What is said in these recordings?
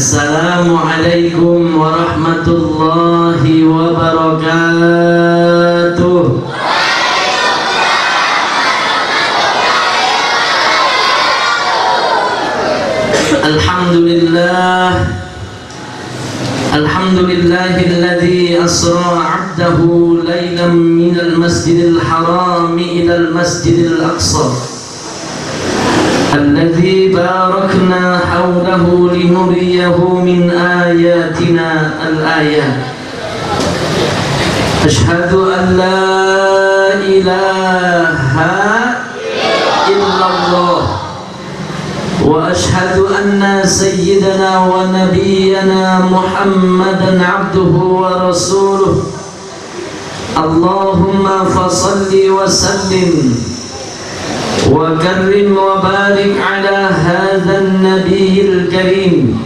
Assalamualaikum warahmatullahi wabarakatuh. Alhamdulillah, alhamdulillahilladzi asra 'abdahu lailan minal masjidil haram ilal masjidil aqsa الذي باركنا حوله لنريه من آياتنا الآيات. أشهد أن لا إله إلا الله وأشهد أن سيدنا ونبينا محمدا عبده ورسوله. اللهم فصل وسلم وكرم وبارك على هذا النبي الكريم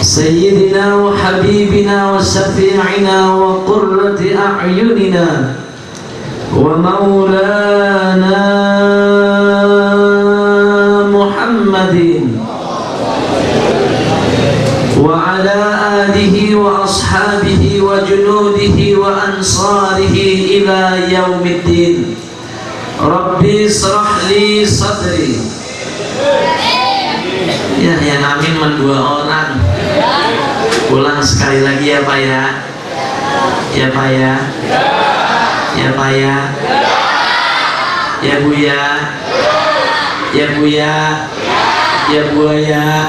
سيدنا وحبيبنا وشفيعنا وقرة أعيننا ومولانا محمد وعلى آله وأصحابه وجنوده وأنصاره إلى يوم الدين. Rabbi shrah li sadri. Ya, yang amin man 2 orang. Ulang sekali lagi ya Pak ya. Ya Pak ya. Ya Pak ya. Ya Bu ya. Ya Bu ya. Ya Bu ya.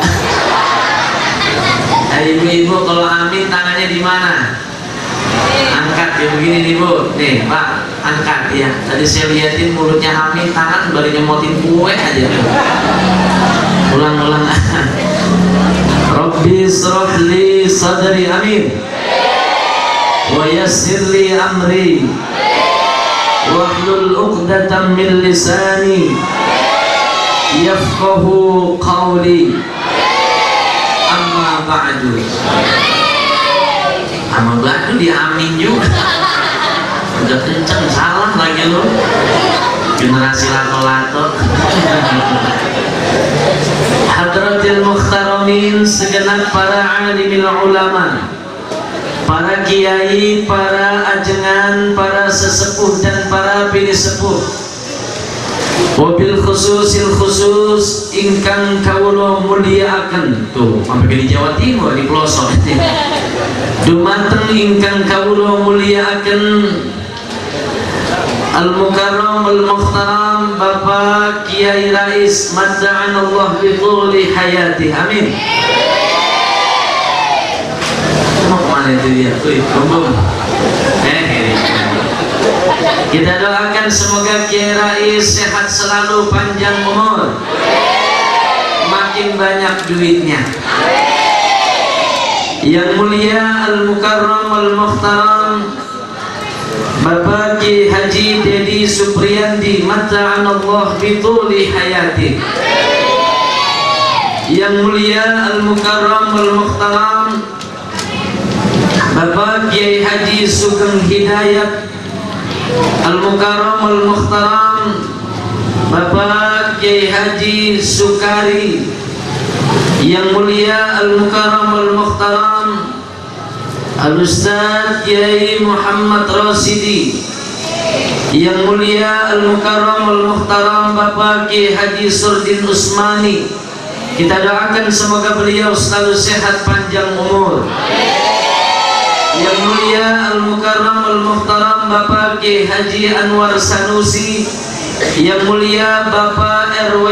Ibu-ibu kalau amin tangannya di mana? Angkat ya begini nih Bu. Nih Pak, angkat ya. Tadi saya liatin mulutnya amin, tangan baru nyemotin kue aja. Ulang-ulang. Rabbi shrah li sadri, amin. Wa yassir li amri. Wahlul 'uqdatam min lisani yafqahu qawli. Amma ba'du. Amma ba'du di amin juga. Udah kenceng, salah lagi lo. Generasi lato-lato. Hadratil muhtaramin, segenap para alimil ulama, para kiai, para ajengan, para sesepuh dan para bini sepuh. Wabil khususil khusus ingkang kawula mulyakaken. Tuh, sampai di Jawa Timur di pelosok. Dumateng ingkang kawula mulyakaken Al-Mukarram Al-Mukhtaram Bapak Kiai Rais Madda'anallah bi thuli hayati, amin. Mau kemana itu dia? Bumbung. Kita doakan semoga Kiai Rais sehat selalu, panjang umur, makin banyak duitnya. Yang mulia Al-Mukarram Al-Mukhtaram Bapak Ki Haji Dedi Supriyandi Madda'anallah bi thuli hayati. Yang mulia Al-Mukarram Al-Mukhtaram Bapak Kiai Haji Sugeng Hidayat Al-Mukarram Al-Mukhtaram Bapak Kiai Haji Sukari. Yang mulia Al-Mukarram Al-Mukhtaram Al-Ustaz Kiai Muhammad Rasidi. Yang mulia Al-Mukarram Al-Mukhtaram Bapak Kiai Haji Surdin Usmani. Kita doakan semoga beliau selalu sehat, panjang umur. Yang mulia Al-Mukarram Al-Mukhtaram Bapak Kiai Haji Anwar Sanusi. Yang mulia Bapak RW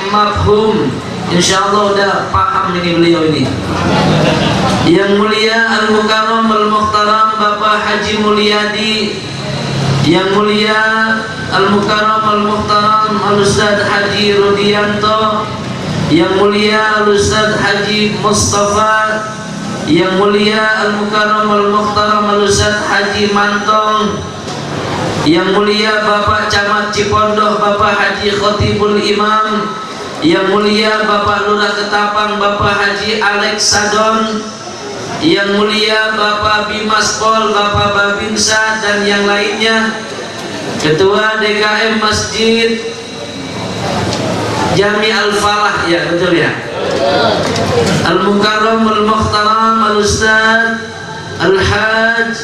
Mafhum, insyaallah udah paham ini beliau ini. Yang mulia Al-Mukarram Al-Mukhtaram Bapak Haji Mulyadi. Yang mulia Al-Mukarram Al-Mukhtaram Al-Ustaz Haji Rudianto. Yang mulia Al-Ustaz Haji Mustafa. Yang mulia Al-Mukarram Al-Mukhtaram Al-Ustaz Haji Mantong. Yang mulia Bapak Camat Cipondoh Bapak Haji Khotibul Imam. Yang mulia Bapak Lurah Ketapang Bapak Haji Alex Sadon. Yang mulia Bapak Bimas Pol Bapak Babinsa dan yang lainnya. Ketua DKM Masjid Jami Al-Falah, ya betul ya. Al-Mukarram Al-Mukhtaram Al-Ustaz Al-Hajj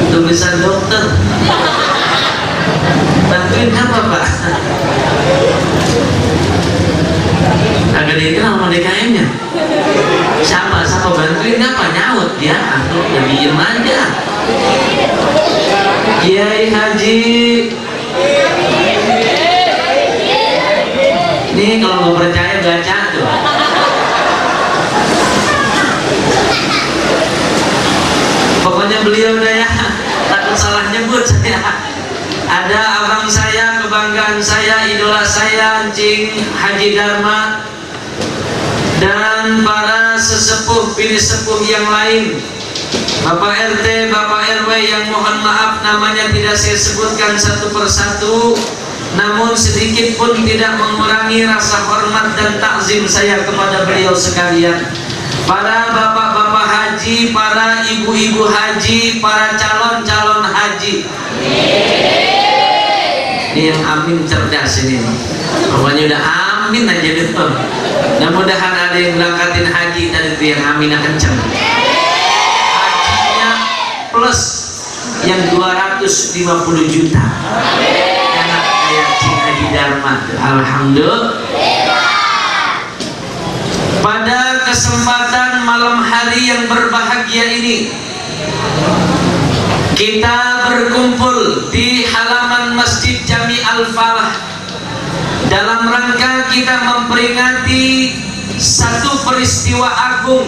tulisan dokter. Bantuin apa Pak? Agak dikenal sama DKM-nya. Siapa bantuin apa? Nyaut ya, aku udah diem aja. Kiai Haji. Nih kalau mau percaya baca tuh. Pokoknya beliau udah ya, takut salah nyebut saya. Ada abang saya, kebanggaan saya, idola saya, Encing Haji Dharma, dan para sesepuh, bini sepuh yang lain, Bapak RT, Bapak RW yang mohon maaf namanya tidak saya sebutkan satu persatu, namun sedikit pun tidak mengurangi rasa hormat dan takzim saya kepada beliau sekalian. Para bapak-bapak haji, para ibu-ibu haji, para calon-calon haji. Ini yang amin cerdas ini. Pokoknya udah amin aja dulu. Mudah-mudahan ada yang berangkatin haji dari itu yang amin kenceng. Hajinya plus yang 250 juta. Anak kayak Cing Haji Dharma. Alhamdulillah. Pada kesempatan malam hari yang berbahagia ini, kita berkumpul di halaman Masjid Jami Al-Falah dalam rangka kita memperingati satu peristiwa agung,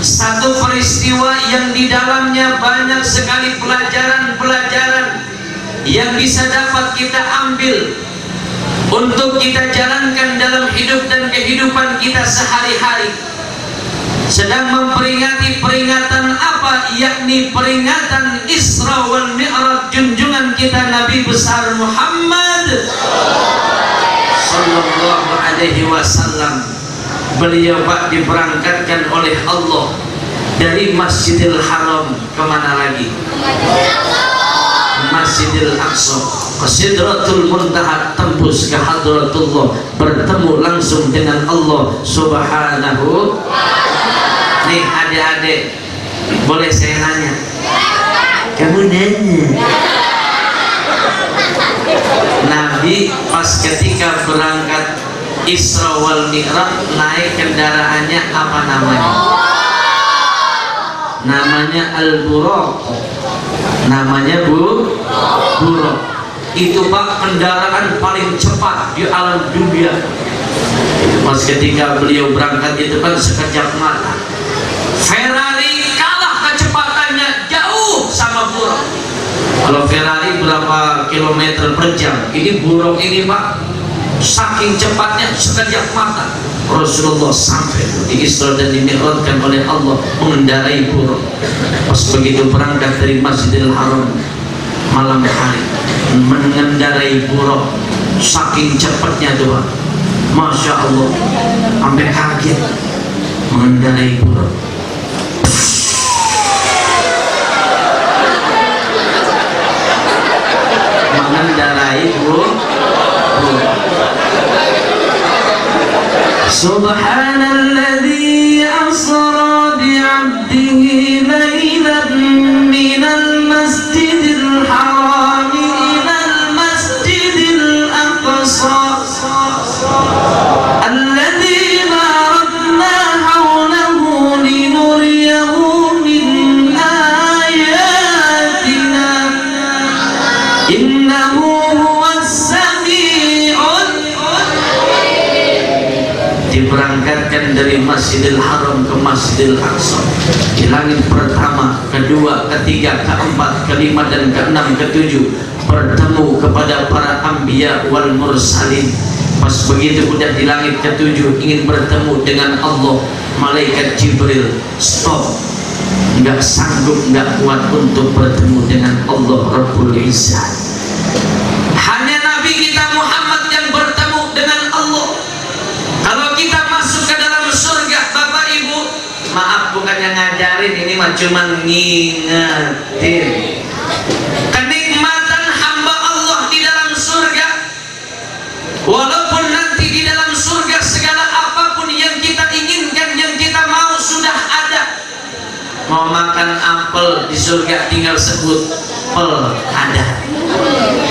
satu peristiwa yang di dalamnya banyak sekali pelajaran-pelajaran yang bisa dapat kita ambil untuk kita jalankan dalam hidup dan kehidupan kita sehari-hari. Sedang memperingati peringatan apa? Yakni peringatan Isra wal Mi'raj junjungan kita Nabi besar Muhammad sallallahu alaihi wasallam. Beliau Pak diberangkatkan oleh Allah dari Masjidil Haram kemana lagi? Masjidil Aqsa, ke Sidratul Muntaha, tembus ke Hadratullah, bertemu langsung dengan Allah Subhanahu. Nih adik-adik, boleh saya nanya? Kamu nanya? Nabi pas ketika berangkat Isra wal Mi'raj naik kendaraannya apa namanya? Namanya Al-Buraq. Namanya Buraq. Itu Pak kendaraan paling cepat di alam dunia. Pas ketika beliau berangkat itu kan sekejap mata Ferrari kalah kecepatannya jauh sama Buraq. Kalau Ferrari berapa kilometer per jam, ini Buraq ini Pak saking cepatnya sekejap mata Rasulullah sampai di Isra dan Dimi'rajkan oleh Allah mengendarai Buraq. Pas begitu berangkat dari Masjidil Haram malam hari mengendarai Buraq, saking cepatnya tuh Pak, Masya Allah, sampai kaget mengendarai Buraq. Mengendarai Buraq. Subhanalladzi asra bi'abdihi laylan minal masjidil haram ilal masjidil aqsa alladzi barakna hawlahu linuriyahu min ayatina innahu diberangkatkan dari Masjidil Haram ke Masjidil Aqsa. Di langit pertama, kedua, ketiga, keempat, kelima dan keenam, ketujuh bertemu kepada para anbiya wal mursalin. Pas begitu udah di langit ketujuh ingin bertemu dengan Allah, malaikat Jibril stop, nggak sanggup, nggak kuat untuk bertemu dengan Allah Rabbul Izzah. Hanya Nabi kita Muhammad yang bertemu dengan Allah. Kalau kita masuk ke dalam surga, Bapak Ibu, maaf bukannya ngajarin, ini mah cuma ngingetin kenikmatan hamba Allah di dalam surga. Mau makan apel di surga tinggal sebut pel, ada.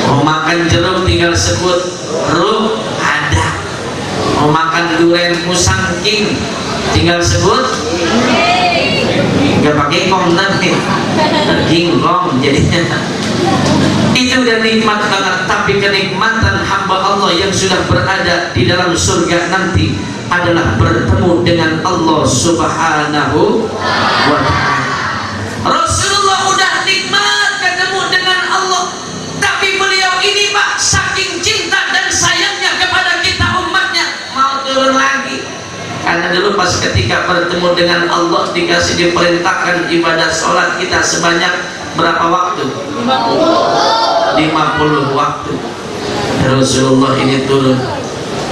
Mau makan jeruk tinggal sebut ruh, ada. Mau makan durian musang king tinggal sebut, nggak pakai kong nanti king kong jadinya. Itu udah nikmat banget. Tapi kenikmatan hamba Allah yang sudah berada di dalam surga nanti adalah bertemu dengan Allah Subhanahu wa ta'ala. Rasulullah udah nikmat ketemu dengan Allah, tapi beliau ini Pak saking cinta dan sayangnya kepada kita umatnya mau turun lagi. Karena dulu pas ketika bertemu dengan Allah dikasih diperintahkan ibadah sholat kita sebanyak berapa waktu? 50 waktu. Rasulullah ini turun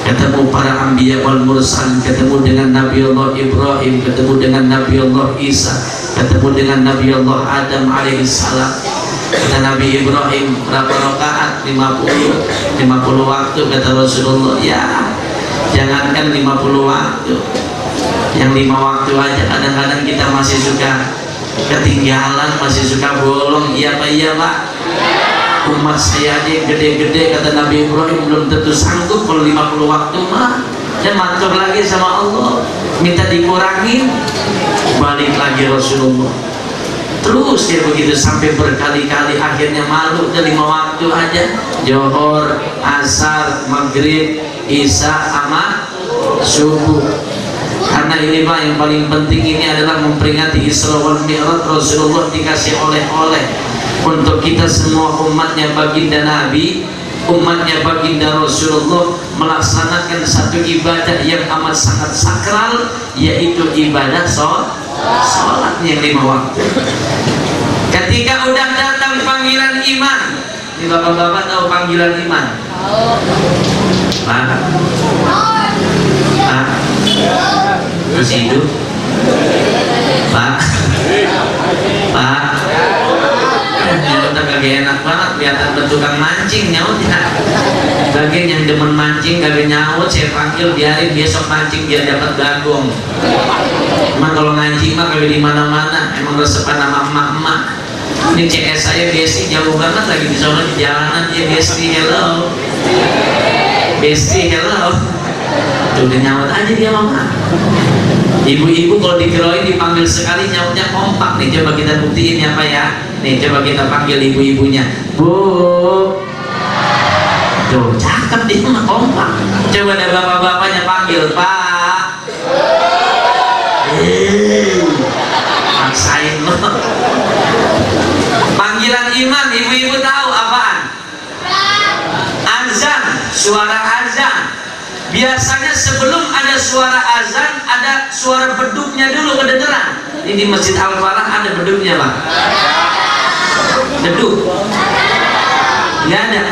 ketemu para anbiya wal mursal, ketemu dengan Nabi Allah Ibrahim, ketemu dengan Nabi Allah Isa, ketemu dengan Nabi Allah Adam alaihissalam. Kata Nabi Ibrahim berapa rakaat? 50 waktu. Kata Rasulullah, ya jangankan 50 waktu, yang 5 waktu aja kadang-kadang kita masih suka ketinggalan, masih suka bolong. Iya Pak, iya Pak. Umat saya aja gede-gede, kata Nabi Ibrahim, belum tentu sanggup kalau 50 waktu mah. Dan matur lagi sama Allah, minta dikurangin. Balik lagi Rasulullah. Terus dia begitu sampai berkali-kali, akhirnya malu, udah 5 waktu aja. Johor, asar, maghrib, isya, sama subuh. Karena ini Pak yang paling penting ini adalah memperingati Isra wal Mi'raj. Rasulullah dikasih oleh-oleh untuk kita semua umatnya baginda Nabi, umatnya baginda Rasulullah melaksanakan satu ibadah yang amat sangat sakral, yaitu ibadah sholat yang 5 waktu. Ketika udah datang panggilan iman, ini bapak-bapak tahu panggilan iman? Pak? Pak? Masih hidup? Pak? Pak? Ya udah kagak enak banget kelihatan bertukang mancing nyautnya. Bagian yang demen mancing kagak nyaut saya panggil, biarin besok mancing biar dapat gagong. Emang kalau ngancing mah kagak di mana-mana, emang resepan sama emak-emak. Ini CS saya Besti jauh banget lagi di sana di jalanan. Ya Besti hello, Besti hello. Tuh udah nyaut aja dia mama. Ibu-ibu kalau dikeroin dipanggil sekali nyautnya kompak nih. Coba kita buktiin ya Pak ya. Nih coba kita panggil ibu-ibunya. Bu. Tuh cakep dia mah kompak. Coba ada bapak-bapaknya panggil Pak. Maksain lo. Panggilan iman ibu-ibu tahu apaan? Azan, suara azan. Biasanya sebelum ada suara azan ada suara beduknya dulu kedengeran. Ini di Masjid Al-Falah ada beduknya Pak? Beduk? Nggak ada?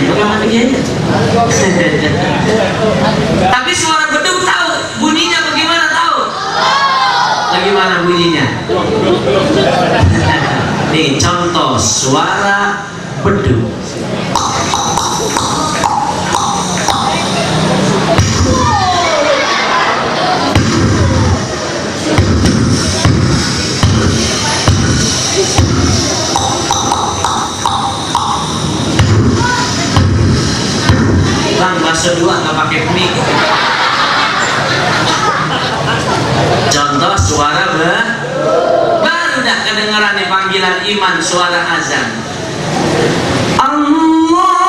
Bukan mati aja. Tapi suara beduk tahu bunyinya bagaimana tahu? Bagaimana bunyinya? Nih contoh suara beduk. Bang, bakso 2 nggak pakai mic. Contoh suara baru dah kedengaran nih panggilan iman, suara azan. Allahu Akbar,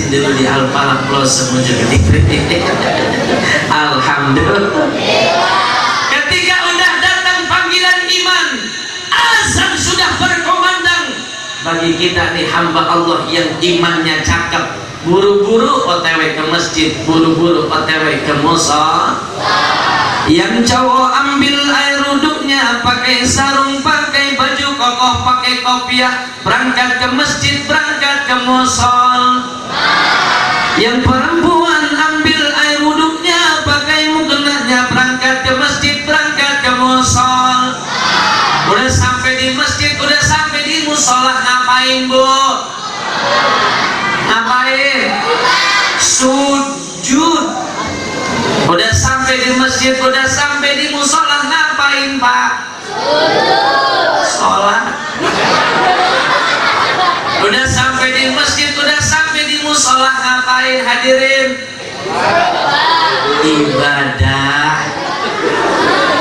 dulu di Al-Falah Plus Mojokerto. Alhamdulillah. Ketika udah datang panggilan iman, azan sudah berkumandang. Bagi kita nih hamba Allah yang imannya cakep, buru-buru OTW ke masjid, buru-buru OTW ke musola. Yang cowok ambil air wuduknya, pakai sarung, pakai baju kokoh, pakai kopiah, berangkat ke masjid, berangkat ke musol. Yang perempuan ngapain Bu? Ngapain? Sujud. Udah sampai di masjid, udah sampai di musola, ngapain Pak? Sholat. Udah sampai di masjid, udah sampai di musola, ngapain hadirin? Ibadah.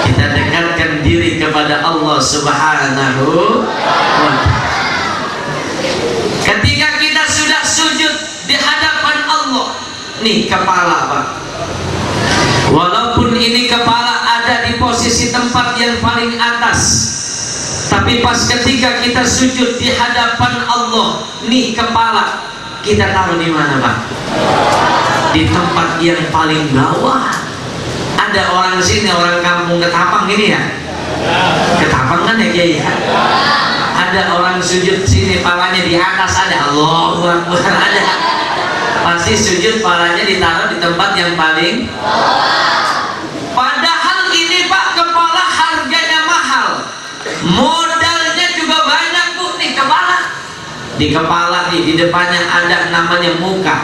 Kita dekatkan diri kepada Allah Subhanahu wa ta'ala. Ketika kita sudah sujud di hadapan Allah, nih kepala Pak, walaupun ini kepala ada di posisi tempat yang paling atas, tapi pas ketika kita sujud di hadapan Allah, nih kepala kita taruh di mana Pak? Di tempat yang paling bawah. Ada orang sini, orang kampung Ketapang ini ya, Ketapang kan ya Kiai ya? Ada orang sujud sini, palanya di atas, ada Allahu Akbar, ada. Pasti sujud palanya ditaruh di tempat yang paling bawah. Padahal ini Pak, kepala harganya mahal, modalnya juga banyak Bu. Nih kepala, di kepala nih, di depannya ada namanya muka.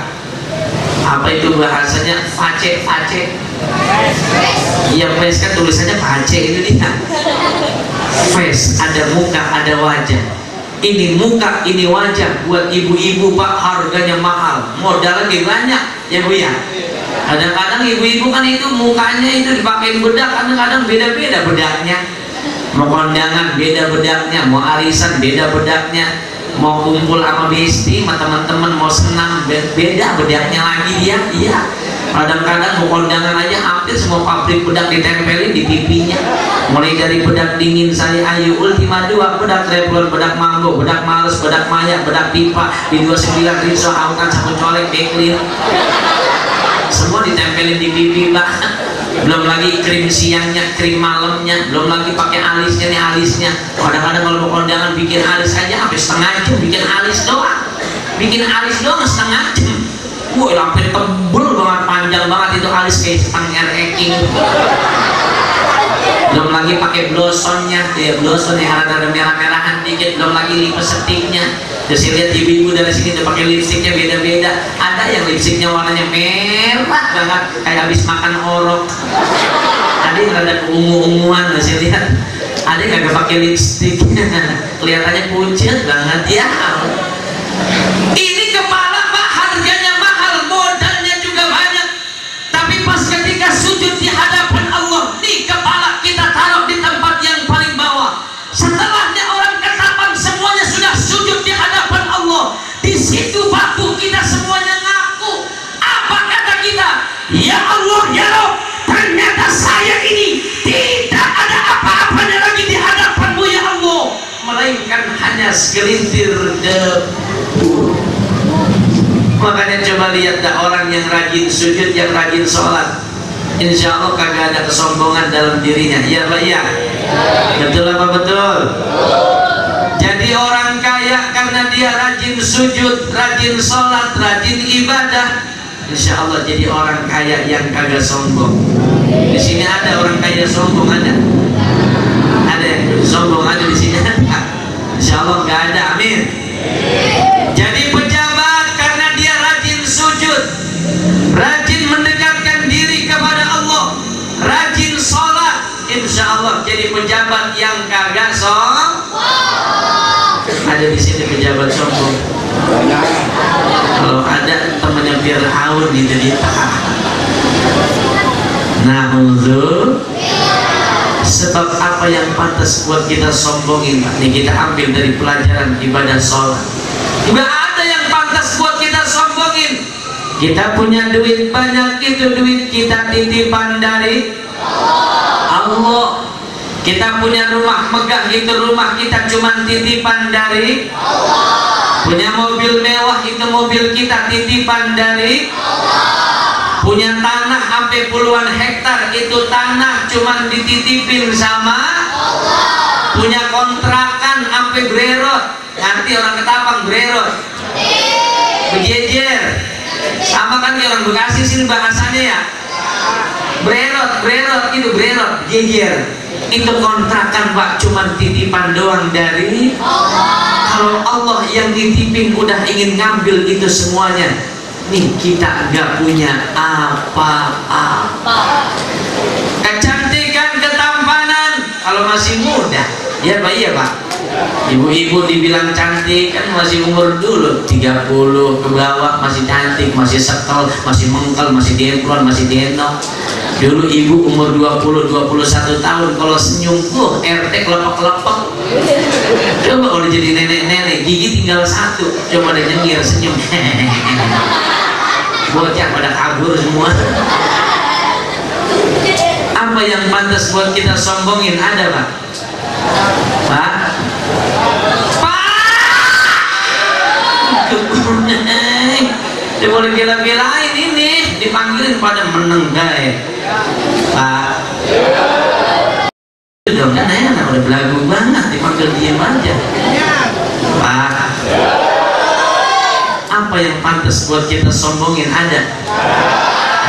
Apa itu bahasanya? Face. Iya, face kan tulisannya face, itu dia. Face, ada muka, ada wajah. Ini muka, ini wajah. Buat ibu-ibu Pak, harganya mahal, modalnya banyak ya Bu ya. Kadang-kadang ibu-ibu kan itu mukanya itu dipakai bedak, kadang-kadang beda-beda bedaknya. Mau kondangan beda bedaknya, mau arisan beda bedaknya, mau kumpul sama besti, sama teman-teman mau senang beda bedaknya lagi dia. Iya. Kadang-kadang mau kondangan aja hampir semua pabrik bedak ditempelin di pipinya. Mulai dari bedak dingin Sari Ayu, Ultima 2, bedak Revlon, bedak Mango, bedak Males, bedak Maya, bedak Pipa, di 29 Rinso, Autan, Sabun Colek, Beklin. Semua ditempelin di pipi Pak. Belum lagi krim siangnya, krim malamnya, belum lagi pakai alisnya nih, alisnya. Kadang-kadang kalau mau kondangan bikin alis aja sampai setengah jam, bikin alis doang. Bikin alis doang setengah jam. Wah, sampai tebel banget, panjang banget itu alis kayak setengah eking. Belum lagi pakai blosonnya, ya bloson yang ada merah-merahan dikit, belum lagi lipsticknya. Terus lihat ibu-ibu dari sini udah pakai lipstiknya beda-beda. Ada yang lipstiknya warnanya merah banget, kayak habis makan orok. Ada yang ada ungu-unguan, saya lihat. Ada yang nggak pakai lipstik, kelihatannya pucat banget ya. Ini kepala Pak, harganya mahal, modalnya juga banyak. Tapi pas ketika sujud di hadapan Allah, nih kepala kita taruh di tempat yang paling bawah. Setelahnya orang Ketapang semuanya sudah sujud di hadapan Allah. Di situ batu kita semuanya ngaku. Apa kata kita? Ya Allah, ya Rabb, ternyata saya ini tidak ada apa-apanya lagi di hadapanmu ya Allah, melainkan hanya segelintir debu. Makanya coba lihat dah orang yang rajin sujud, yang rajin sholat, insya Allah kagak ada kesombongan dalam dirinya. Iya Pak ya? Betul apa betul? Jadi orang kaya karena dia rajin sujud, rajin sholat, rajin ibadah, insya Allah jadi orang kaya yang kagak sombong. Di sini ada orang kaya sombong, ada? Ada yang sombong ada di sini? Insya Allah nggak ada. Amin. Jadi pejabat karena dia rajin sujud, rajin mendekatkan diri kepada Allah, rajin sholat, insya Allah jadi pejabat yang kagak sombong. Ada di sini pejabat sombong? Kalau ada temannya Fir'aun itu dia. Nah, sebab apa yang pantas buat kita sombongin? Ini kita ambil dari pelajaran ibadah sholat. Juga ada yang pantas buat kita sombongin. Kita punya duit banyak, itu duit kita titipan dari Allah. Kita punya rumah megah, itu rumah kita cuma titipan dari Allah. Punya mobil mewah, itu mobil kita titipan dari Allah. Punya tanah sampai puluhan hektar, itu tanah cuma dititipin sama Allah. Punya kontrakan sampai brerot, nanti orang Ketapang brerot, bejejer, sama kan kayak orang Bekasi sini bahasanya ya. Brerot itu brerot, jejer. Itu kontrakan Pak, cuma titipan doang dari Allah. Kalau Allah yang ditipin udah ingin ngambil itu semuanya, nih kita nggak punya apa-apa. Kecantikan, ketampanan kalau masih muda, ya Pak, iya Pak. Ibu-ibu dibilang cantik kan masih umur dulu 30 ke bawah, masih cantik, masih sekel, masih mengkel, masih demplon, masih denok. Dulu ibu umur 20-21 tahun kalau senyum RT kelepek-kelepek. Coba kalau jadi nenek-nenek gigi tinggal satu, coba deh nyengir senyum. Bocah pada kabur semua. Apa yang pantas buat kita sombongin ada Pak? Pak? Dia boleh bela-belain ini, dipanggilin pada menenggai. Pak, udah enak, udah belagu banget, dipanggil diem aja. Pak, apa yang pantas buat kita sombongin ada?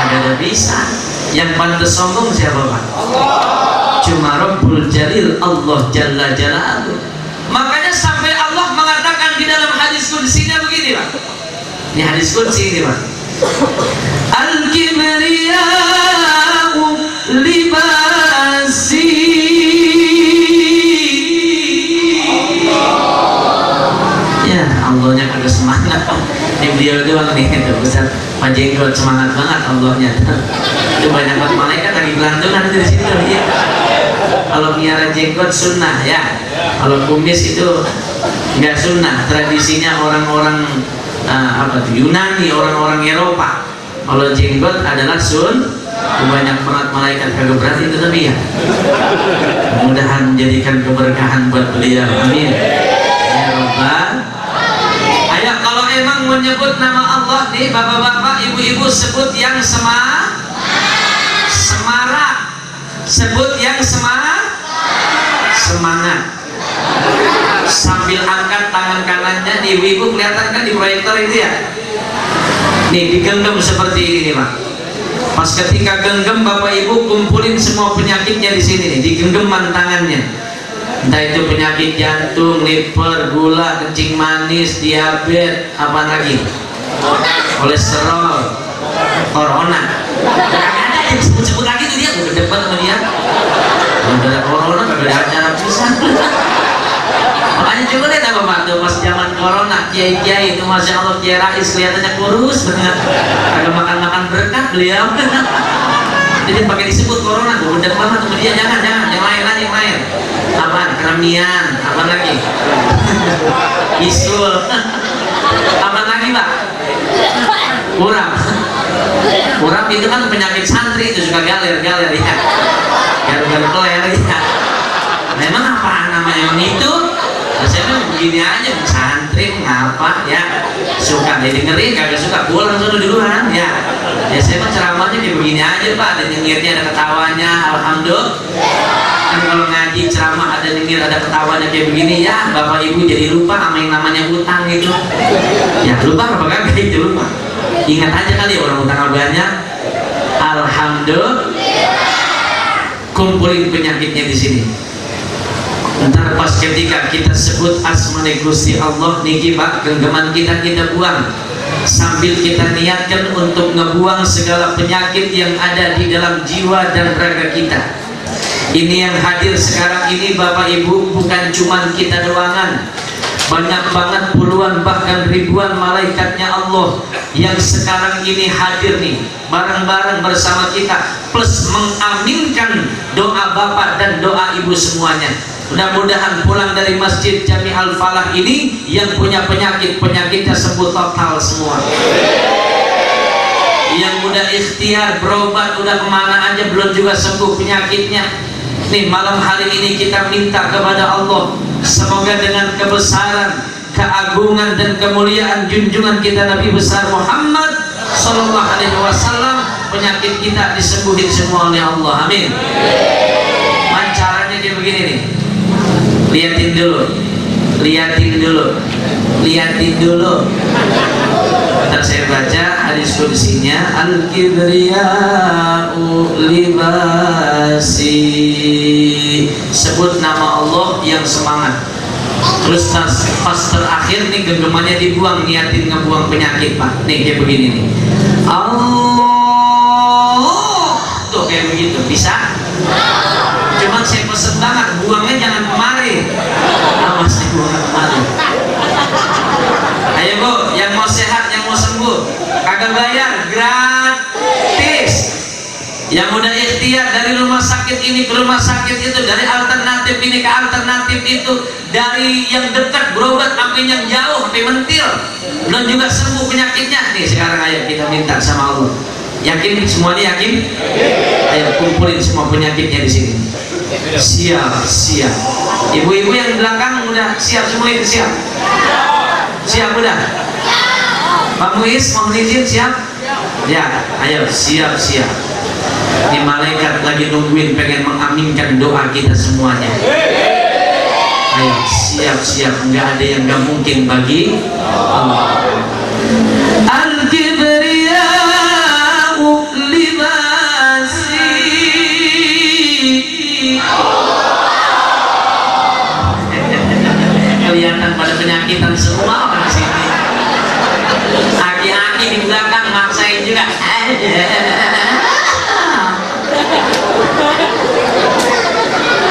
Ada bisa. Yang pantas sombong siapa Pak? Cuma Rabbul Jalil, Allah Jalla Jalaluhu. Makanya sampai Allah mengatakan di dalam hadis qudsinya begini Pak. Ini hadis qudsi ini Pak. Al-kibriya'u libasi. Ya Allahnya kagak semangat. Ini beliau doang nih, Ustaz Pak Jenggot semangat banget Allahnya. Itu banyak malaikat lagi gelantungan di situ ya. Kalau miara jenggot sunnah ya, kalau kumis itu nggak sunnah, tradisinya orang-orang Yunani, orang-orang Eropa. Kalau jenggot adalah banyak banget malaikat kagak berarti itu tapi ya. Mudah-mudahan menjadikan keberkahan buat beliau, amin ya Rabbal. Ayo kalau emang menyebut nama Allah nih bapak-bapak, ibu-ibu sebut yang semarak, sebut yang semangat. Sambil angkat tangan kanannya, nih ibu-ibu kelihatan kan di proyektor itu ya. Nih digenggam seperti ini nih Pak. Pas ketika genggam bapak ibu kumpulin semua penyakitnya di sini nih, digenggaman tangannya. Entah itu penyakit jantung, liver, gula, kencing manis, diabetes, apa lagi? Kolesterol, corona. Ada sebut-sebut lagi tuh dia, gue depan sama dia. Udah corona kagak ada acara pisan. Makanya coba lihat apa Pak tuh pas zaman corona, kiai-kiai itu masya Allah, Kiai Rais kelihatannya kurus banget, agak makan berkat beliau. Jadi pakai disebut corona, gue udah banget sama dia. Jangan yang lain aja, yang lain. Apaan? Keremian, apa lagi? Isul, apa lagi Pak? Kurap itu kan penyakit santri, itu suka galer ya, galer ya. Memang apaan namanya emang itu? Saya bilang begini aja, santri ngapa ya, suka jadi ngeri, kagak suka pulang sudah duluan ya. Ya saya mah ceramahnya kayak begini aja Pak, ada nyengirnya, ada ketawanya, alhamdulillah. Kan kalau ngaji ceramah ada nyengir, ada ketawanya kayak begini ya, bapak ibu jadi lupa sama yang namanya utang itu. Ya lupa apa kagak itu lupa. Ingat aja kali orang utang banyak. Alhamdulillah. Kumpulin penyakitnya di sini. Ntar pas ketika kita sebut asma-Nya Gusti Allah niki Pak, genggaman kita buang sambil kita niatkan untuk ngebuang segala penyakit yang ada di dalam jiwa dan raga kita. Ini yang hadir sekarang ini Bapak Ibu bukan cuman kita doangan, banyak banget puluhan bahkan ribuan malaikatnya Allah yang sekarang ini hadir nih bareng-bareng bersama kita, plus mengaminkan doa Bapak dan doa Ibu semuanya. Mudah-mudahan pulang dari Masjid Jami Al-Falah ini yang punya penyakitnya sembuh total semua. Yang udah ikhtiar berobat udah kemana aja belum juga sembuh penyakitnya. Nih malam hari ini kita minta kepada Allah, semoga dengan kebesaran, keagungan dan kemuliaan junjungan kita Nabi besar Muhammad Sallallahu Alaihi Wasallam, penyakit kita disembuhin semua oleh Allah. Amin. Caranya kayak begini nih. Liatin dulu. Ntar saya baca hadis qudsinya, al-kibriya'u libasi. Sebut nama Allah yang semangat. Terus pas terakhir nih genggamannya dibuang, niatin ngebuang penyakit Pak. Nih kayak begini nih. Allah, tuh kayak begitu bisa. Cuman saya pesen banget buangnya jangan kemari. Awas dibuang kemari. Ayo Bu, yang mau sehat, yang mau sembuh, kagak bayar, gratis. Yang udah ikhtiar dari rumah sakit ini ke rumah sakit itu, dari alternatif ini ke alternatif itu, dari yang dekat berobat sampai yang jauh, sampai mentil, belum juga sembuh penyakitnya. Nih sekarang ayo kita minta sama Allah. Yakin semuanya yakin? Ayo kumpulin semua penyakitnya di sini. Siap, siap. Ibu-ibu yang di belakang udah siap semua itu siap. Siap udah. Pak Muiz mohon izin siap? Ya, ayo siap, siap. Ini malaikat lagi nungguin pengen mengaminkan doa kita semuanya. Ayo siap-siap, nggak ada yang nggak mungkin bagi Allah. Al-kibriya'u libasi. Kelihatan pada penyakitan semua orang sini. Aki-aki di belakang maksain juga.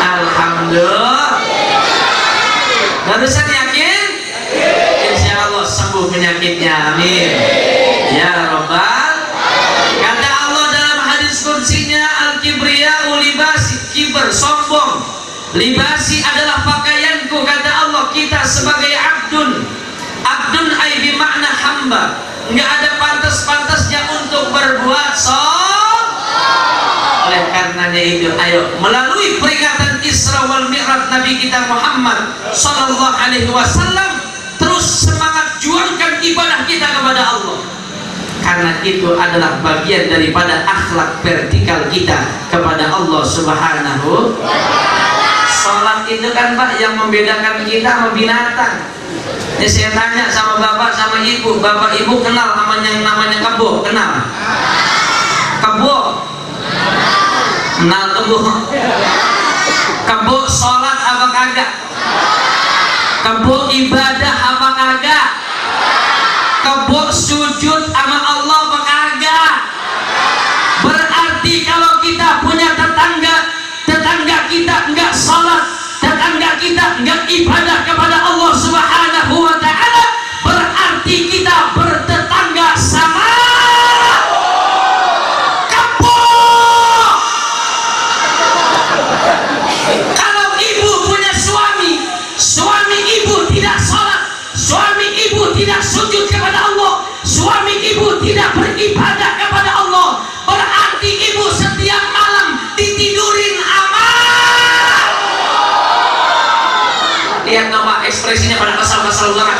Alhamdulillah. Barusan yakin? Insya Allah sembuh penyakitnya. Amin. Ya Rabbal. Kata Allah dalam hadis kursinya, al-kibriya'u libasi, kiber sombong. Libasi adalah pakaianku, kata Allah. Kita sebagai abdun, abdun ay bimakna hamba. Nggak ada pantas-pantasnya untuk berbuat oleh karenanya itu, ayo melalui peringatan Isra wal Mi'raj Nabi kita Muhammad sallallahu alaihi wasallam, terus semangat juangkan ibadah kita kepada Allah, karena itu adalah bagian daripada akhlak vertikal kita kepada Allah Subhanahu. Salat itu kan Pak yang membedakan kita sama binatang. Ini saya tanya sama bapak sama ibu, bapak ibu kenal sama yang namanya kebo? Kenal? Kebo? Kenal kebo? Kebo sholat apa kagak? Kebo ibadah apa kagak? Kebo sujud sama Allah apa kagak? Berarti kalau kita punya tetangga, tetangga kita enggak sholat, tetangga kita enggak ibadah kepada Allah Subhanahu wa ta'ala, berarti kita bertetangga sama kebo. Kalau ibu punya suami, suami ibu tidak sholat, suami ibu tidak sujud kepada Allah, suami ibu tidak beribadah kepada Allah, berarti ibu setiap malam ditidurin amal. Lihat nama ekspresinya pada kesal-kesal banget.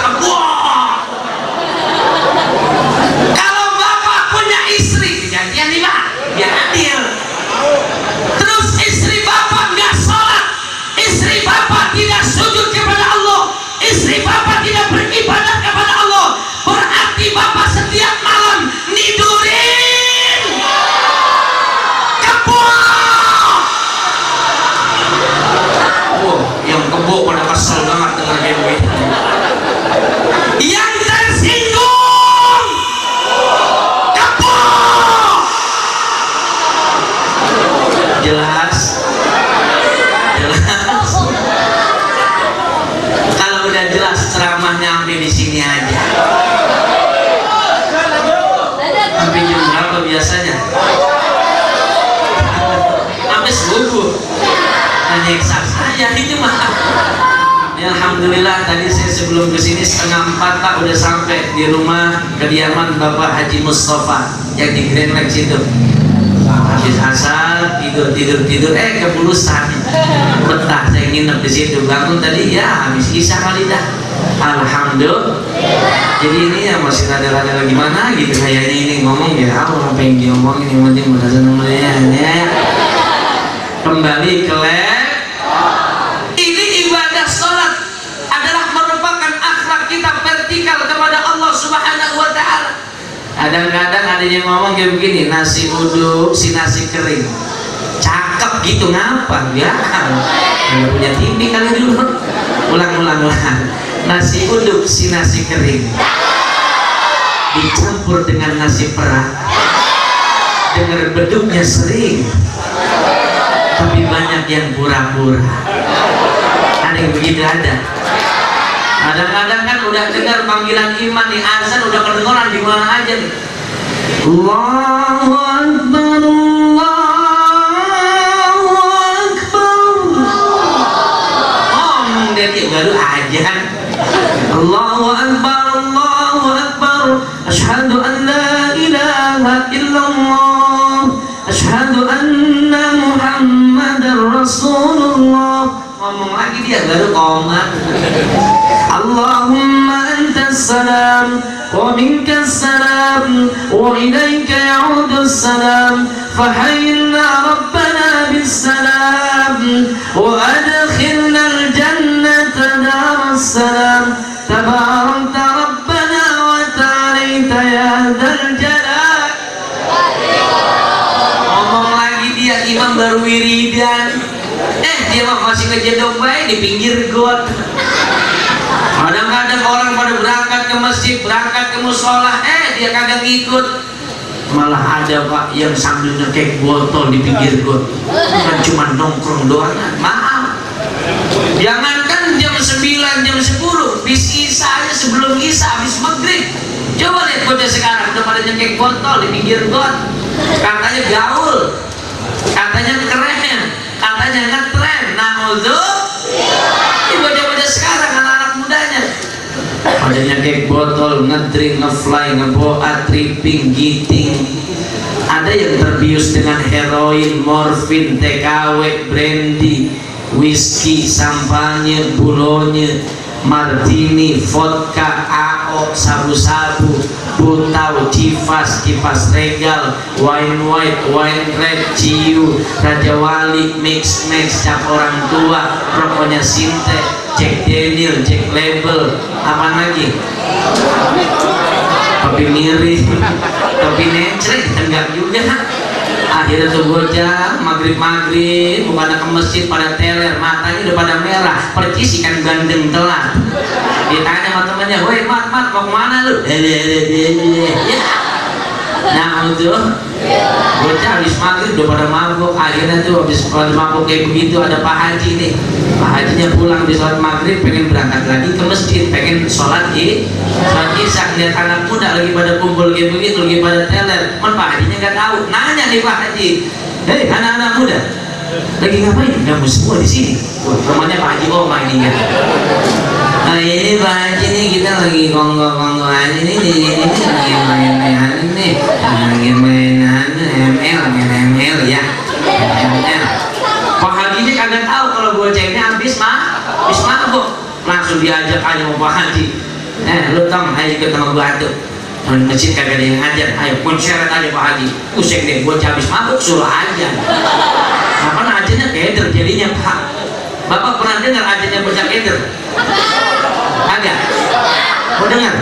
Kalau bapak punya istri, gantian nih Pak, biar adil. Terus istri bapak nggak sholat, istri bapak tidak sujud kepada Allah, istri bapak tidak beribadah kepada Allah, berarti bapak setiap malam nidurin kebo. Oh, yang kebo pada kesel banget dengan gue. Yang tersinggung kebo. Jelas? Jelas? Kalau udah jelas ceramahnya sampai di sini aja. Sampai jam berapa biasanya? Sampai subuh. Menyiksa saya itu mah. Ya, alhamdulillah tadi saya sebelum kesini 3:30 Pak udah sampai di rumah kediaman Bapak Haji Mustafa yang di Grand Lex itu. Habis asar tidur kebulusan betah, saya nginep di situ, bangun tadi ya habis isya kali dah. Alhamdulillah. Jadi ini ya masih rada-rada gimana gitu kayaknya ini ngomong ya apa yang diomongin yang penting udah seneng ya. Kembali ke ini ibadah sholat adalah merupakan akhlak kita vertikal kepada Allah Subhanahu wa ta'ala. Kadang-kadang ada yang ngomong kayak begini, nasi uduk si nasi kering cakep cakep gitu ngapa ya? Nggak punya TV kali dulu. Ulang. Nasi uduk si nasi kering dicampur dengan nasi perah. Dengar beduknya sering, tapi banyak yang pura-pura. Ada yang begitu ada. Kadang-kadang kan udah dengar panggilan iman nih, azan udah kedengaran di mana aja nih. Allahu Akbar, Allahu Akbar. Ngomong dari baru aja. Allahu Akbar, Allahu Akbar. Asyhadu an la ilaha illallah. Asyhadu anna Muhammadar Rasulullah. Ngomong lagi dia baru komat. Allahumma antas salam wa minkas salam wa ilaika ya'udus salam fahayyina rabbana bis salam wa adkhilna al jannata daras salam tabarakta rabbana wa ta'alaita ya dzal jalal. Ngomong lagi dia, imam baru wiridan. Dia mah masih ngejedok baik di pinggir got. Kadang-kadang orang pada berangkat ke masjid, berangkat ke musola, dia kagak ngikut. Malah ada pak yang sambil ngekek botol di pinggir got. Bukan cuma nongkrong doang, maaf. Jangankan jam 9, jam 10, bis isya aja sebelum isya, habis maghrib. Coba lihat bocah sekarang udah pada ngekek botol di pinggir got. Katanya gaul, katanya keren, katanya ngetren. Ini bocah-bocah sekarang anak-anak mudanya pada nyekek botol, ngedrink, ngefly, ngeboat, tripping, giting. Ada yang terbius dengan heroin, morfin, TKW, brandy, whisky, sampanye, bulonye, martini, vodka, AO, sabu-sabu, butau, civas, kipas regal, wine white, wine red, ciu, Raja Wali, mix, cap orang tua, rokoknya Sinte, Jack Daniel, Jack Label, apa lagi? Kopi miring, kopi necrek, tenggak juga. Akhirnya tuh bocah maghrib bukan ke masjid pada teler, matanya udah pada merah, percis ikan gandeng telat. Ditanya sama temannya, woi mat mau kemana lu? Ya. Nah itu bocah habis maghrib udah pada mabuk. Akhirnya tuh habis pada mabuk kayak begitu ada Pak Haji nih. Pak Hajinya pulang di sholat maghrib, pengen berangkat lagi ke masjid, pengen sholat isya. Lihat anak muda lagi pada kumpul kayak begitu, lagi pada teler. Pak Hajinya nggak tahu, nanya nih Pak Haji, hei anak-anak muda, lagi ngapain? Kamu semua di sini. Rumahnya Pak Haji Oma ini ya. Nah ini Pak Haji nih, kita lagi kongko-kongkoan ini lagi main-mainan nih, lagi mainan ML ya. ML. Pak Haji ini kagak tahu kalau bocah ini habis mabuk, langsung diajak aja sama Pak Haji. Lu tong, ayo ikut sama gua tuh. Masjid kagak ada yang ngajar, ayo konser aja Pak Haji. Pusing deh, bocah habis mabuk suruh aja. Apa ajarnya keder jadinya Pak. Bapak pernah dengar ajarnya bocah keder? Agak? Mau dengar?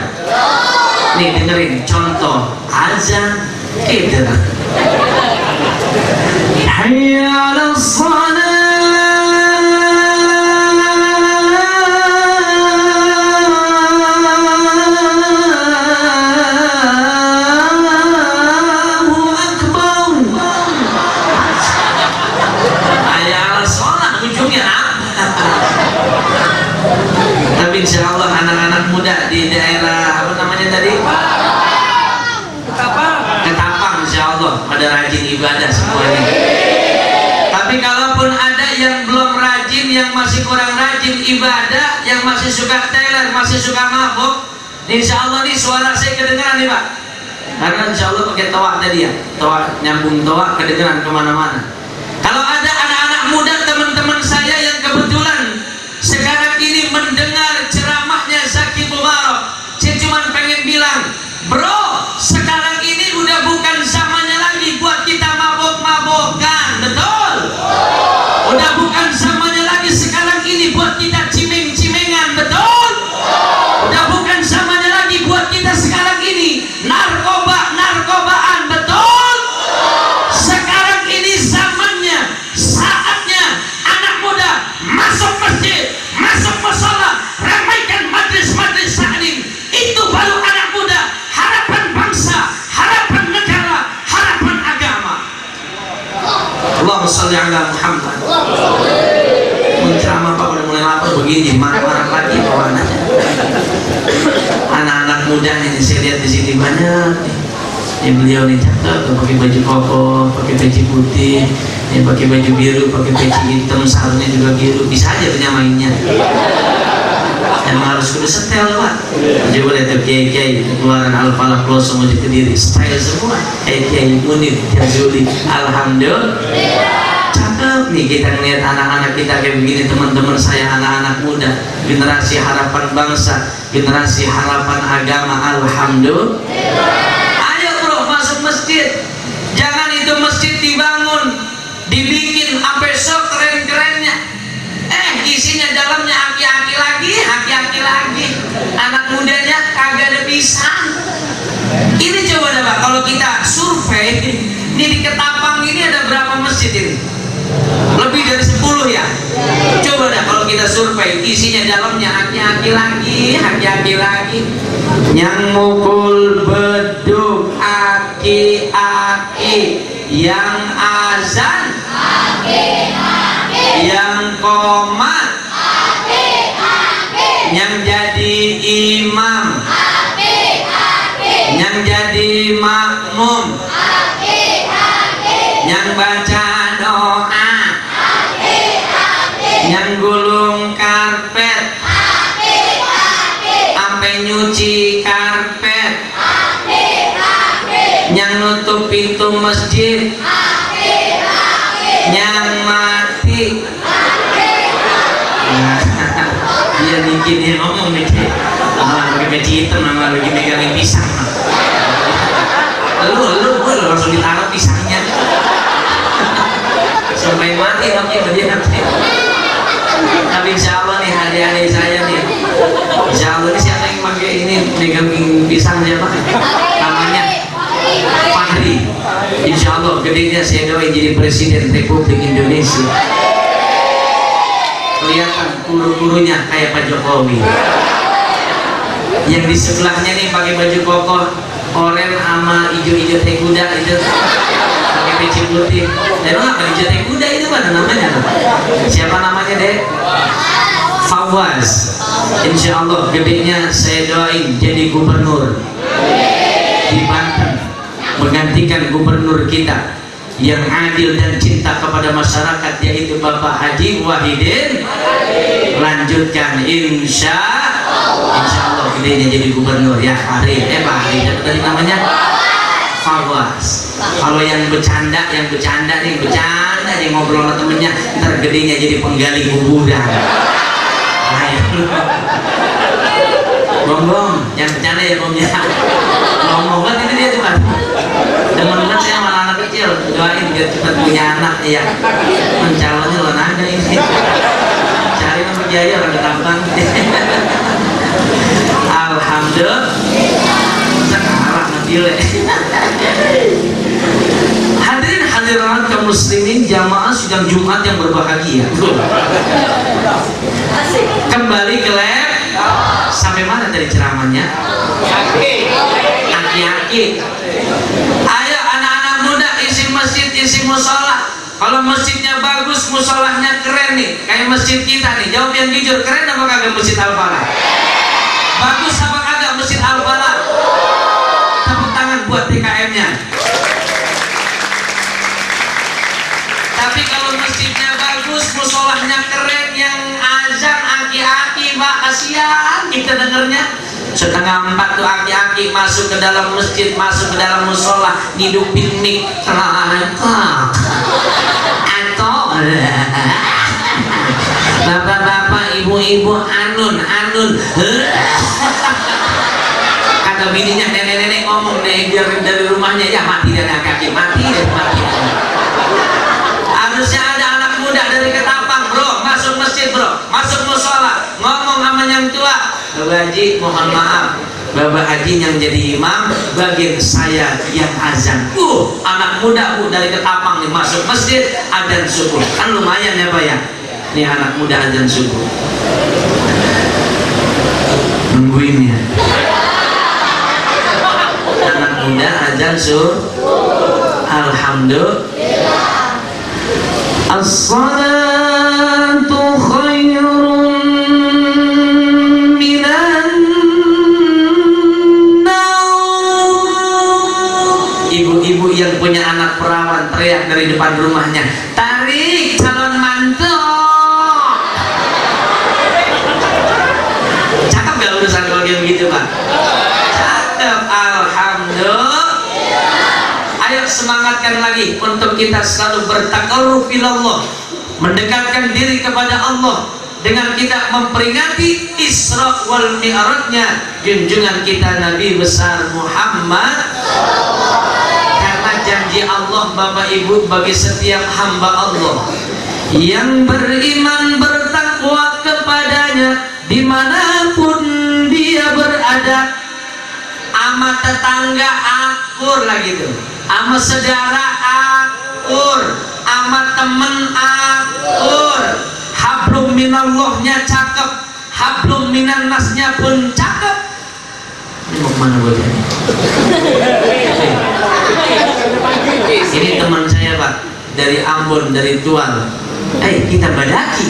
Nih dengerin contoh azan keder. Hayya 'alas shalah. Insya Allah anak-anak muda di daerah apa namanya tadi? Ketapang, insya Allah pada rajin ibadah semuanya. Tapi kalaupun ada yang belum rajin, yang masih kurang rajin ibadah, yang masih suka teler, masih suka mabuk, insya Allah nih suara saya kedengaran nih Pak. Karena insya Allah pakai toa tadi ya, toa nyambung toa kedengaran kemana-mana. Kalau ada anak-anak muda teman-teman saya yang kebetulan sekarang ini mendengar ceramahnya Zaki Mubarak, saya cuma pengen bilang, bro, sekarang ini udah bukan zamannya lagi buat kita mabok-mabokan, betul? Udah bukan zamannya lagi sekarang ini buat kita cimeng-cimengan, betul? Udah bukan zamannya lagi buat kita sekarang ini narkobaan, betul? Sekarang ini zaman musola, ramaikan majlis-majlis taklim. Itu baru anak muda, harapan bangsa, harapan negara, harapan agama. Allahumma sholli ala Muhammad. Menceramah Pak udah mulai lapar begini, marah-marah lagi bawaannya. Anak-anak muda yang saya lihat di sini banyak nih. Yang beliau nih cakep, pakai baju koko, pakai peci putih, yang pakai baju biru, pakai peci hitam, sarungnya juga biru, bisa aja punya mainnya. Yang harus kudu setel Pak. Coba lihat tuh kiai-kiai keluaran Al-Falah Kloso mau di Kediri, style semua. Kiai Munir, Jazuli, alhamdulillah. Cakep nih kita ngeliat anak-anak kita kayak begini, teman-teman saya anak-anak muda, generasi harapan bangsa, generasi harapan agama, alhamdulillah. Masjid, jangan itu masjid dibangun, dibikin sampai sok keren-kerennya, isinya dalamnya aki-aki lagi, anak mudanya kagak ada pisang. Ini coba dah Pak, kalau kita survei, ini di Ketapang ini ada berapa masjid ini? Lebih dari 10 ya. Coba dah kalau kita survei, isinya dalamnya aki-aki lagi, yang mukul beduk aki-aki, yang azan aki-aki, yang qomat aki-aki, yang jadi imam aki-aki, yang jadi makmum aki-aki, yang baca doa aki-aki, yang gulung karpet aki-aki, sampai nyuci karpet aki-aki, yang nutup pintu masjid aki-aki, yang mati dia dikit dia ngomong nih pakai peci hitam nama lagi megangin pisang lu langsung ditaruh pisangnya sampai mati dia nanti. Tapi insya Allah nih adik-adik saya nih, insya Allah nih siapa yang pakai ini megangin pisang siapa namanya Fahri. Insya Allah gedenya saya doain jadi Presiden Republik Indonesia. Kelihatan guru-gurunya kayak Pak Jokowi. Yang di sebelahnya nih pakai baju kokoh oranye sama hijau-hijau teh kuda itu, pakai peci putih. Dan apa hijau teh kuda itu mana namanya? Siapa namanya dek? Fawaz. Insya Allah gedenya saya doain jadi gubernur di Banten, menggantikan gubernur kita yang adil dan cinta kepada masyarakat, yaitu Bapak Haji Wahidin. Lanjutkan insya Allah gedenya jadi gubernur ya Hari. Pak Hari tadi namanya Fawaz. Kalau yang bercanda nih ngobrol sama temennya, ntar gedenya jadi penggali kuburan. Bom yang bercanda ya bomnya. Ngomong kan ini dia tuh kan. Teman-teman saya malah anak kecil, doain biar cepat punya anak ya. Mencalonnya lo nada ini. Cari nomor jaya orang Ketapang. Alhamdulillah. Sekarang ngedile. Hadirin hadirat kaum muslimin jamaah sidang Jumat yang berbahagia. Kembali ke lab. Sampai mana tadi ceramahnya? Aki-aki. Ayo anak-anak muda isi masjid, isi musola. Kalau masjidnya bagus, musolahnya keren nih, kayak masjid kita nih. Jawab yang jujur, keren apa kagak masjid Al-Falah? Bagus apa kagak masjid Al-Falah? Tepuk tangan buat TKM-nya. Tapi kalau masjidnya bagus, musolahnya keren, yang azan aki-aki, Pak, kasihan kita dengernya. Setengah 4 tuh aki-aki masuk ke dalam masjid, masuk ke dalam musola, hidupin mic atau bapak-bapak, ibu-ibu, anun kata bininya, nenek-nenek ngomong nih dari rumahnya, ya mati dan aki-aki, mati. Harusnya ada anak muda dari Ketapang, bro, masuk masjid, bro, masuk musola, ngomong sama yang tua. Bapak Haji, mohon maaf, Bapak Haji yang jadi imam, bagian saya yang azan. Anak muda dari Ketapang nih masuk masjid, azan subuh, kan lumayan ya Pak ya. Nih anak muda azan subuh. nungguin ya. Anak muda azan alhamdulillah. As-salatu khairun minan naum. Ibu-ibu yang punya anak perawan teriak dari depan rumahnya, tarik calon mantu. Cakep gak urusan kalau kayak begitu Pak? Cakep, alhamdulillah. Ayo semangatkan lagi untuk kita selalu bertaqarrub ilallah, mendekatkan diri kepada Allah dengan kita memperingati Isra wal Mi'rajnya junjungan kita Nabi besar Muhammad. Karena janji Allah Bapak Ibu bagi setiap hamba Allah yang beriman bertakwa kepadanya dimanapun dia berada, ama tetangga akur lagi tuh, ama saudara akur, ama temen akur. Hablum minallahnya cakep, hablum minannasnya pun cakep. Ini mau kemana buat ini? Ini teman saya Pak, dari Ambon, dari Tual. Kita badaki.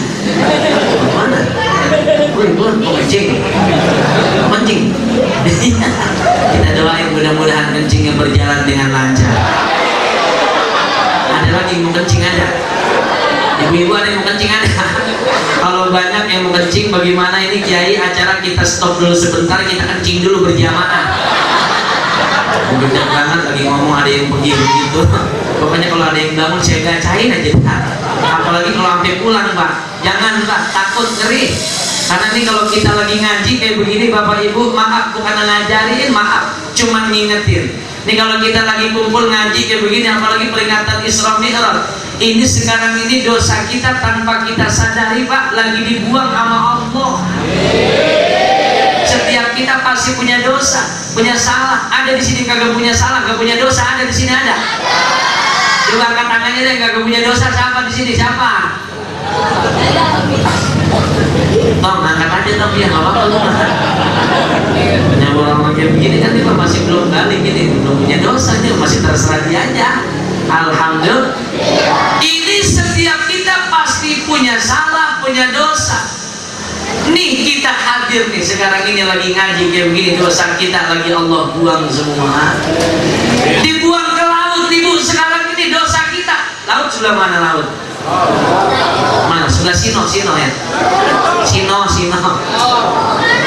Mana? Kencing. Kita doain mudah-mudahan kencingnya berjalan dengan lancar. Ada lagi yang mau kencing ada? Ibu-ibu ada yang mau kencing ada? Kalau banyak yang mau kencing, bagaimana ini Kiai? Acara kita stop dulu sebentar, kita kencing dulu berjamaah. Bener banget lagi ngomong ada yang pergi begitu. Pokoknya kalau ada yang bangun saya gacain aja. Apalagi kalau sampai pulang Pak, jangan Pak, takut ngeri. Karena ini kalau kita lagi ngaji kayak begini Bapak Ibu, maaf bukan ngajarin, maaf, cuman ngingetin. Ini kalau kita lagi kumpul ngaji kayak begini, apalagi peringatan Isra Mi'raj, ini sekarang ini dosa kita tanpa kita sadari Pak, lagi dibuang sama Allah. Setiap kita pasti punya dosa, punya salah. Ada di sini kagak punya salah, gak punya dosa, ada di sini ada. Coba angkat tangannya deh, gak punya dosa siapa di sini? Siapa? Tom, angkat aja Tom, ya nggak apa-apa Tom. Punya orang kayak begini kan dia masih belum balik ini, belum punya dosa, dia masih terserah dia aja. Alhamdulillah. Ini setiap kita pasti punya salah, punya dosa. Nih kita hadir nih sekarang ini lagi ngaji kayak begini, dosa kita lagi Allah buang semua. Dibuang ke laut Ibu, sekarang ini dosa kita. Laut sebelah mana laut? Mana? Sebelah Sino ya? Sino.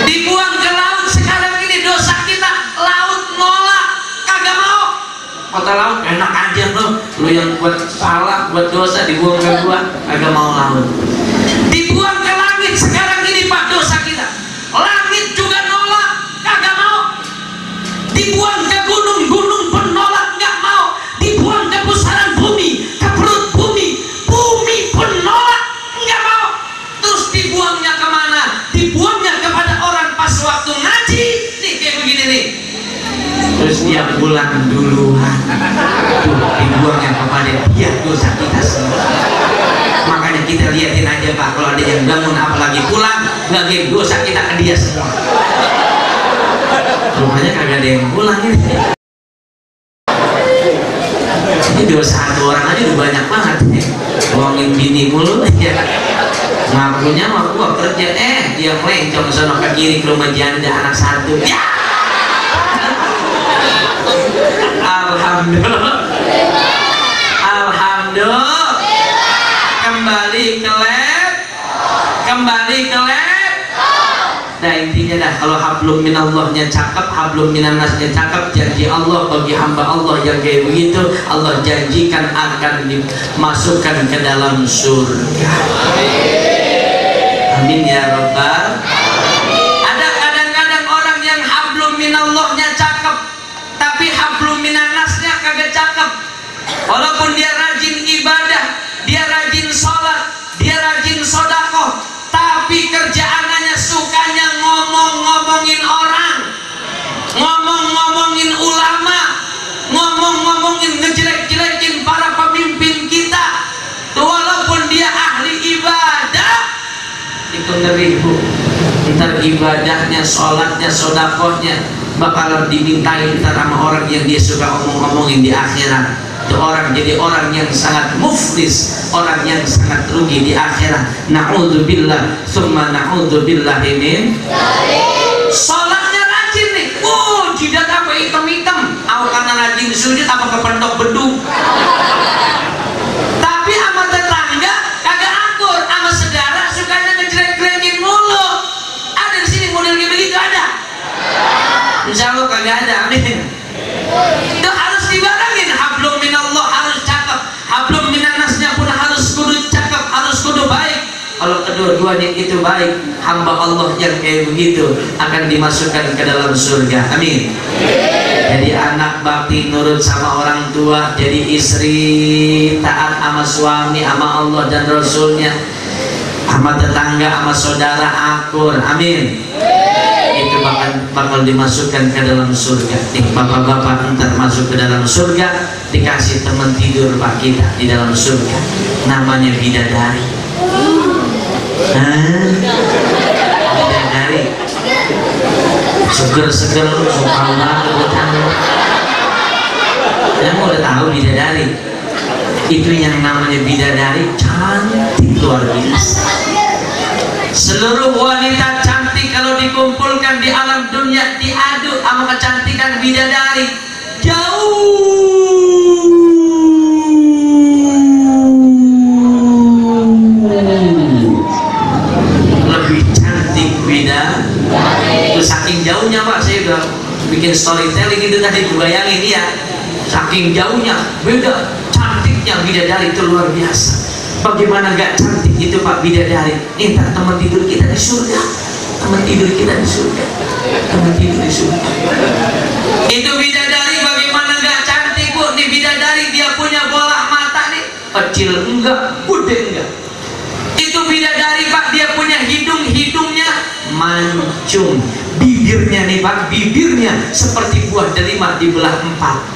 Dibuang ke laut sekarang ini dosa kita. Laut nolak, kagak mau. Kata laut enak aja lu yang buat salah, buat dosa dibuang ke gua, kagak mau laut. Dibuang ke langit sekarang ini Pak, dosa kita. Langit juga nolak, kagak mau. Dibuang ke gunung pun nolak, nggak mau. Dibuang ke pusaran bumi, ke perut bumi pun nolak, nggak mau. Terus dibuangnya kemana? Dibuangnya kepada orang pas waktu ngaji. Nih kayak begini nih. Terus dia pulang duluan. Dibuangnya kepada dia, dosa kita semua. Makanya kita liatin aja Pak, kalau ada yang bangun apalagi pulang, bagi dosa kita ke dia semua. Rupanya kagak ada yang pulang ini. Ini dosa satu orang aja udah banyak banget ya. Bohongin bini mulu ya. Ngakunya mah gua kerja, dia melencong sono ke kiri ke rumah janda anak satu. Ya. Alhamdulillah. Kembali ke lab. Nah intinya dah, kalau hablum minallahnya cakep, hablum minannasnya cakep, janji Allah bagi hamba Allah yang kayak begitu, Allah janjikan akan dimasukkan ke dalam surga. Amin ya rabbal. Ada kadang-kadang orang yang hablum minallahnya cakep, tapi hablum minannasnya kagak cakep. Walaupun dia rajin ibadah, dia rajin sholat, dia rajin sodakoh, tapi kerjaannya sukanya ngomong-ngomongin orang, ngomong-ngomongin ulama, ngomong-ngomongin ngejelek-jelekin para pemimpin kita. Walaupun dia ahli ibadah, itu ngeri Bu, ntar ibadahnya, sholatnya, sodakohnya bakalan dimintain ntar sama orang yang dia suka omong-omongin di akhirat. Itu orang jadi orang yang sangat muflis, orang yang sangat rugi di akhirat. Na'udzubillah summa na'udzubillahi min. Sholatnya rajin nih, jidat apa hitam-hitam, aku karena rajin sujud apa kependok beduk. Tapi sama tetangga kagak akur, sama saudara sukanya ngejelek-jelekin mulu. Ada di sini model kayak begitu ada? Insya Allah kagak ada, amin. Itu harus dibarengin, hablum minallah harus cakep, hablum minannasnya pun harus kudu cakep, harus kudu baik. Kalau kedua-duanya itu baik, hamba Allah yang kayak begitu akan dimasukkan ke dalam surga, amin. Jadi anak bakti nurut sama orang tua, jadi istri taat sama suami, sama Allah dan Rasulnya, sama tetangga, sama saudara akur, amin. Itu bakal dimasukkan ke dalam surga. Nih bapak-bapak ntar masuk ke dalam surga, dikasih teman tidur pak kita di dalam surga, namanya bidadari. Bidadari seger-seger suka banget. Kamu udah tahu bidadari itu yang namanya bidadari cantik luar biasa. Seluruh wanita cantik kalau dikumpulkan di alam dunia diadu sama kecantikan bidadari, jauh lebih cantik bidadari. Itu saking jauhnya pak, saya udah bikin storytelling itu tadi, bayangin ya, saking jauhnya beda cantiknya bidadari itu luar biasa. Bagaimana gak cantik itu pak bidadari. Ntar teman tidur kita di surga, teman tidur kita di surga, teman tidur di surga. Itu bidadari bagaimana gak cantik bu. Nih bidadari dia punya bola mata nih, kecil enggak, gede enggak. Itu bidadari pak, dia punya hidungnya mancung. Bibirnya nih pak, bibirnya seperti buah delima dibelah 4.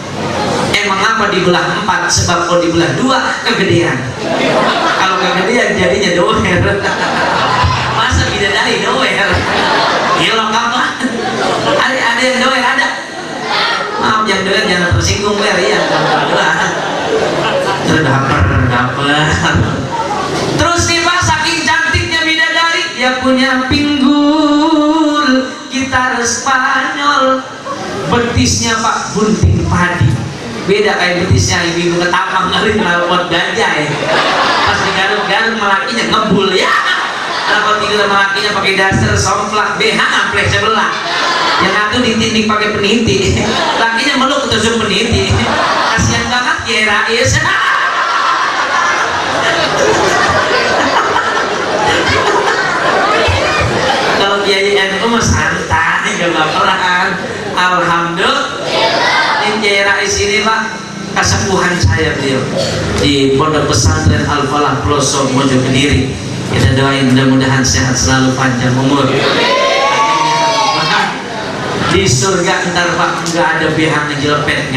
Emang apa dibelah 4? Sebab kalau dibelah 2 kegedean. Kalau kegedean jadinya doer. Masa bidadari doer? Hilok apa? Ada yang doer ada? Maaf yang doer jangan tersinggung ber ya. Terdaper. Terus nih pak, saking cantiknya bidadari, dia punya pinggul gitar Spanyol. Betisnya pak bunting padi, beda kayak betisnya ibu ketapang ngeri melewat gajah ya. Pas digaruk-garuk melakinya ngebul ya. Kalau tinggal melakinya pakai dasar somplak BH amplek sebelah. Yang satu ditindik pakai peniti, lakinya meluk ketusuk peniti. Kasihan banget ya Rais. Kalau Kiai NU mah santai, gak baperan. Alhamdulillah. Ini Kiai Rais ini pak kesembuhan saya beliau di Pondok Pesantren Al-Falah Pelosok Mojo Kediri. Kita doain mudah-mudahan sehat selalu, panjang umur. Di surga ntar pak nggak ada behang ngejelepet,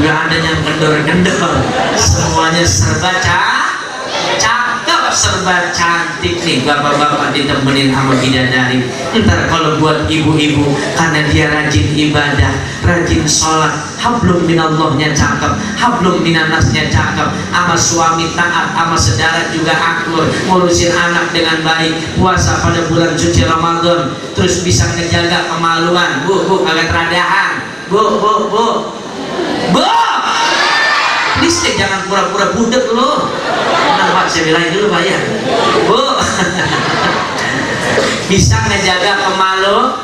nggak ada yang kendor-kendor, semuanya serba cakep, serba cantik nih bapak-bapak ditemenin sama bidadari. Ntar kalau buat ibu-ibu karena dia rajin ibadah, rajin sholat, hablum minallahnya cakep, hablum minannasnya cakep, sama suami taat, sama saudara juga akur, ngurusin anak dengan baik, puasa pada bulan suci Ramadan, terus bisa ngejaga kemaluan. Bu agak teradahan, bu please deh, jangan pura-pura budek lo. Nah pak, saya bilangin dulu pak ya bu. Bisa ngejaga kemalu,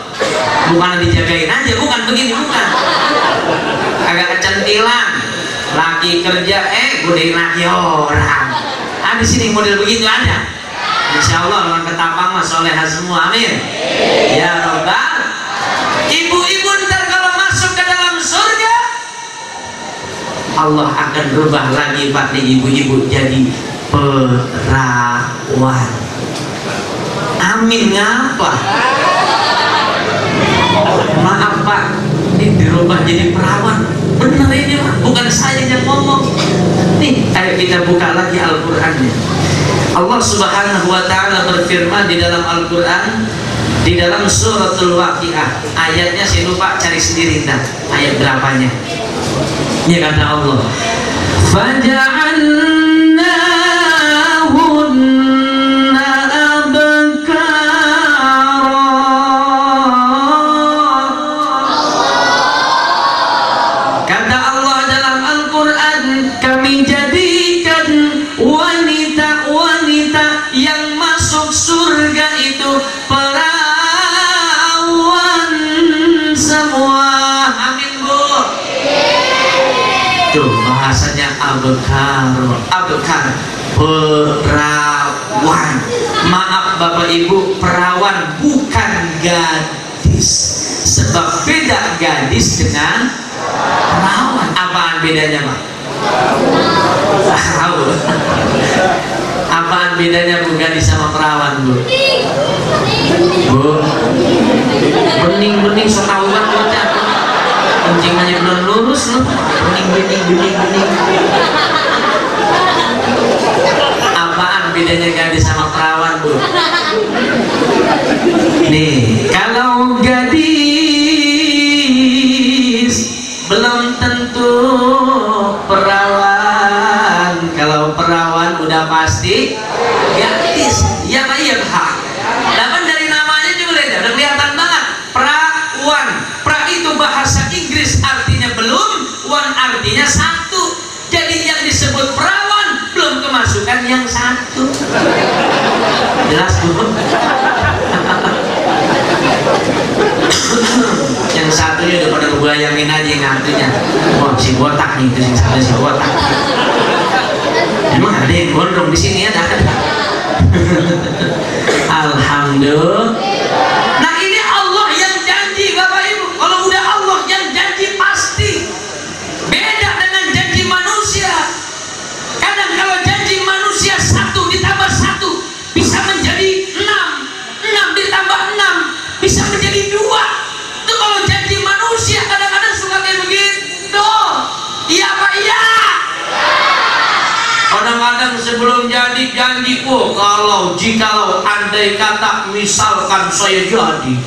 bukan dijagain aja, bukan begini, bukan agak kecentilan, lagi kerja godain laki orang. Di sini model begitu ada. Insya Allah orang ketapang mas soleha semua, amin ya robbal. Ibu-ibu ntar kalau masuk ke dalam surga, Allah akan berubah lagi pak nih ibu-ibu jadi perawan. Amin ngapa? Maaf pak, ini dirubah jadi perawan. Bener ini pak, bukan saya yang ngomong. Nih Nih, ayo kita buka lagi Al-Qur'annya. Allah Subhanahu wa taala berfirman di dalam Al-Qur'an, di dalam suratul Waqiah, ayatnya saya lupa, cari sendiri ntar ayat berapanya. Ini kata Allah, faja'alnahunna abkara. Kata Allah dalam Al-Qur'an, kami jadikan wanita-wanita yang masuk surga itu perawan semua. Amin, Bu. Tuh bahasanya abkar, perawan. Maaf Bapak Ibu, perawan bukan gadis. Sebab beda gadis dengan perawan. Apaan bedanya, Pak? Tahu. Apaan bedanya Bu gadis sama perawan, Bu? Bu, bening so tahu banget. Kencingannya belum lurus loh. Bening. Apaan bedanya gadis sama perawan, Bu? Nih, kalau gadis belum tentu perawan. Kalau perawan udah pasti gadis. Ya baik, hak. Namun dari namanya juga udah kelihatan banget. Perawan. Pra itu bahasa Inggris artinya belum, wan artinya satu. Jadi yang disebut perawan belum kemasukan yang satu. Jelas, Bu? Yang satunya udah pada bayangin aja yang satunya. Oh, si botak nih, itu yang satu si botak. Emang ada yang gondrong di sini ada? Alhamdulillah. Nah ini Allah yang janji Bapak Ibu. Kalau udah Allah yang janji pasti. Beda dengan janji manusia. Kadang kalau janji manusia 1 ditambah 1 bisa menjadi 6, 6 ditambah 6 bisa menjadi 2. Itu kalau janji manusia kadang-kadang suka kayak begitu. Iya Pak, iya. Kadang-kadang sebelum jadi janji, jikalau andai kata misalkan saya jadi,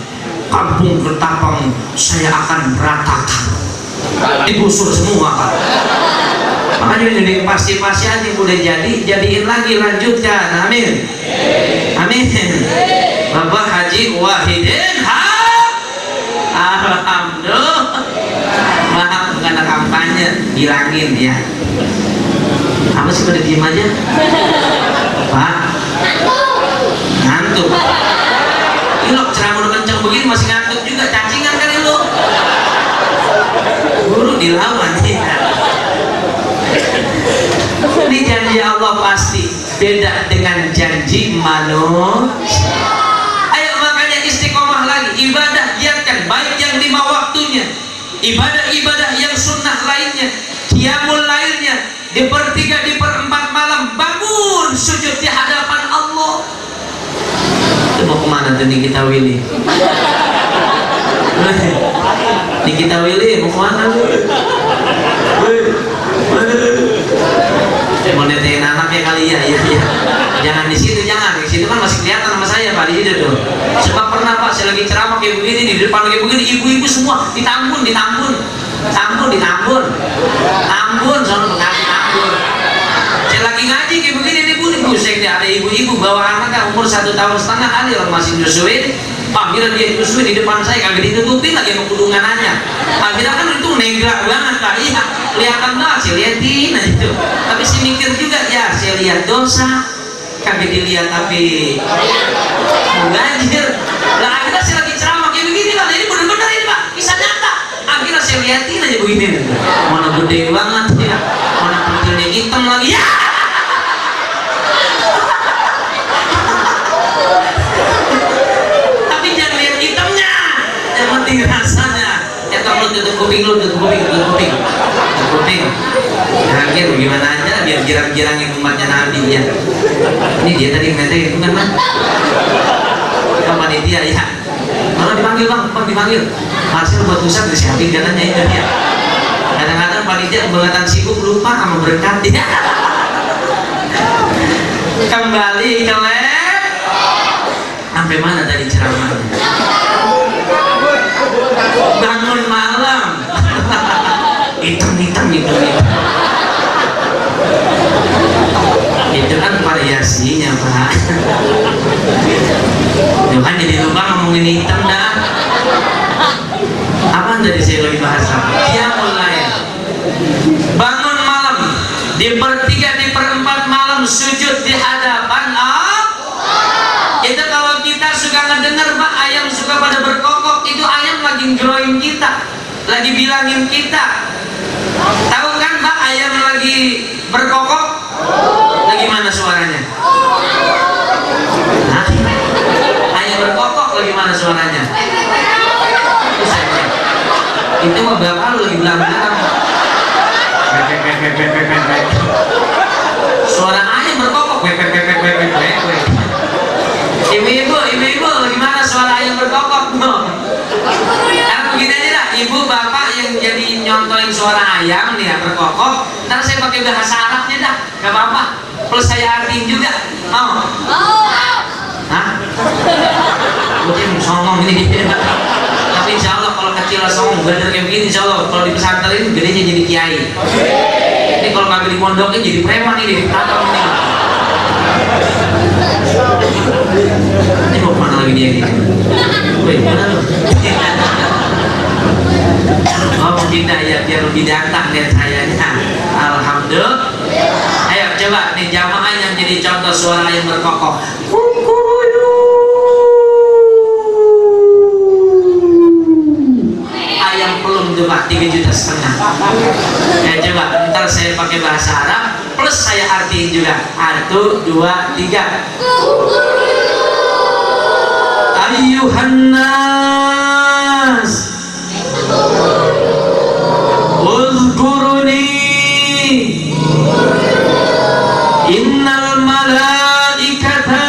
kampung Ketapang saya akan ratakan, digusur semua, Pak. Makanya ini pasti-pasti aja udah jadiin lagi, lanjutkan. Amin. Amin. Bapak Haji Wahidin alhamdulillah. Maaf bukan ada kampanye, hilangin ya. Apa sih pada diem aja? Pak? Ngantuk. Ini lo ceramah udah kenceng begini masih ngantuk juga, cacingan kali lo. Guru dilawan ya. Ini janji Allah pasti beda dengan janji manusia. Ayo makanya istiqomah lagi, ibadah giatkan, baik yang 5 waktunya, ibadah-ibadah yang sunnah lainnya, qiyamul lailnya, di per-3, di per-4 malam bangun sujud di hadapan Allah. Itu mau kemana tuh Nikita Willy? Nikita Willy mau kemana? Mau netein anaknya kali ya, Jangan di situ, jangan. Di situ kan masih kelihatan sama saya Pak, di situ tuh. Sebab pernah Pak, saya lagi ceramah kayak begini, di depan kayak begini, ibu-ibu semua ditambun, soalnya pengaji tambun. Saya lagi ngaji kayak begini nih Bu, saya ada ibu-ibu bawa anaknya umur 1,5 tahun ada yang masih nyusuin. Akhirnya dia nyusuin di depan saya, kagak ditutupin lagi sama kudunganannya. Akhirnya kan itu negra banget Pak, iya kelihatan banget, saya liatin aja itu. Tapi saya mikir juga ya, saya lihat dosa, kagak dilihat tapi mengajir. Lah akhirnya saya lagi ceramah kayak begini lah, ini bener-bener ini Pak, kisah nyata. Akhirnya saya liatin aja begini, mana gede banget ya, mana pentilnya hitam lagi ya. Tapi jangan lihat hitamnya, yang penting rasanya. Ya kamu tutup kuping. Terakhir gimana aja biar girang-girangin umatnya Nabi ya. Ini dia tadi ngete itu kan Bang? Kan panitia ya. Mana dipanggil Bang dipanggil. Hasil buat pusat disiapin katanya itu dia. Kadang-kadang panitia kebangetan sibuk lupa sama berkat dia. Kembali ke lab. Sampai mana tadi ceramahnya? Bangun malam. Hitam-hitam gitu. Itu kan variasinya, Pak. Itu kan jadi lupa ngomongin hitam dah. Apa dari saya lagi bahas apa? Dia mulai bangun malam di pertiga di perempat malam sujud di hadapan Allah. Itu kalau kita suka ngedengar Pak, ayam suka pada berkokok, itu ayam lagi ngeroin kita, lagi bilangin kita. Tahu kan Pak, ayam lagi berkokok? Lagi mana suaranya? Hah? Ayam berkokok lagi mana suaranya? Itu mah bapak lu lagi bilang-bilang. Suara ayam berkokok. Ibu-ibu gimana suara ayam berkokok? Karena begini aja dah, ibu bapak yang jadi nyontoin suara ayam nih ya berkokok, ntar saya pakai bahasa Arabnya dah, gak apa-apa. Plus saya artiin juga, mau? Hah? Mungkin songong ini gitu. Tapi insya Allah kalau kecil songong bener kayak begini, insya Allah kalau di pesantren gedenya jadi kiai. Ini kalau kagak di pondoknya jadi preman ini, di pratam ini. Ini mau kemana lagi dia gitu? Wih, mana lu? Oh kita ya biar lebih datang lihat sayanya. Alhamdulillah. Ayo coba nih jamaah yang jadi contoh suara yang berkokok. Ayam pelung tuh Pak, 3,5 juta. Coba ntar saya pakai bahasa Arab plus saya artiin juga. 1, 2, 3. Ayuhan nas uzkuruni innal malaikata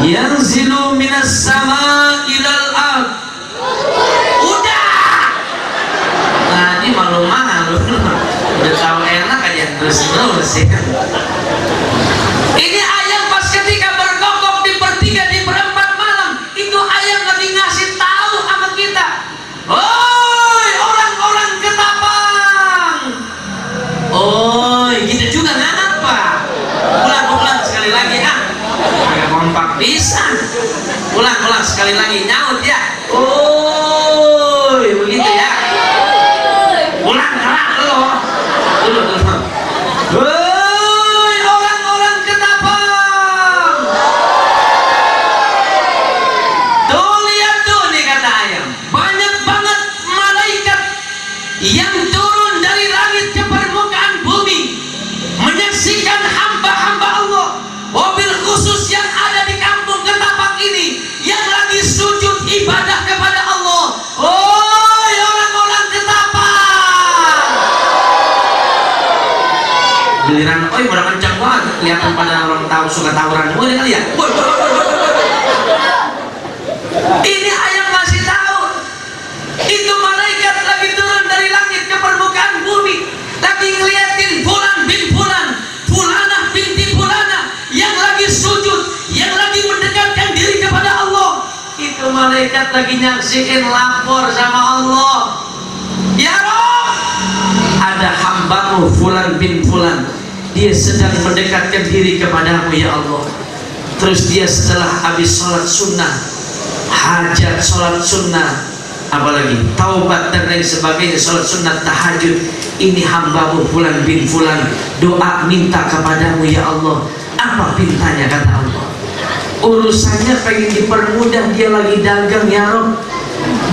yanzilu minas sama ilal ard. Udah. Nah ini malu-malu. Udah tahu enak aja terus ya. Ini ayam pas ketika berkokok di pertiga di perempat malam, itu ayam lagi ngasih tahu sama kita, oi orang-orang Ketapang, oi gitu juga ngapa? Ulang sekali lagi agak kompak bisa. Ulang sekali lagi nyaut ya, oi begitu ya. Ulang kerak lo, dulu. Yang turun dari langit ke permukaan bumi menyaksikan hamba-hamba Allah, mobil khusus yang ada di kampung Ketapang ini yang lagi sujud ibadah kepada Allah. Oi orang-orang Ketapang, giliran oi udah kencang banget, kelihatan pada orang tahu suka tawuran. Boleh kali ya? Ini ayam masih tahu, itu malaikat lagi turun dari langit ke permukaan bumi, lagi ngeliatin Fulan bin Fulan, Fulanah binti Fulanah yang lagi sujud, yang lagi mendekatkan diri kepada Allah. Itu malaikat lagi nyaksiin lapor sama Allah, ya Rob, ada hambamu Fulan bin Fulan, dia sedang mendekatkan diri kepadamu ya Allah. Terus dia setelah habis sholat sunnah, hajat sholat sunnah, apalagi taubat dan lain sebagainya, sholat sunat tahajud, ini hambamu Fulan bin Fulan doa minta kepadamu ya Allah. Apa pintanya kata Allah? Urusannya pengen dipermudah, dia lagi dagang ya Rob,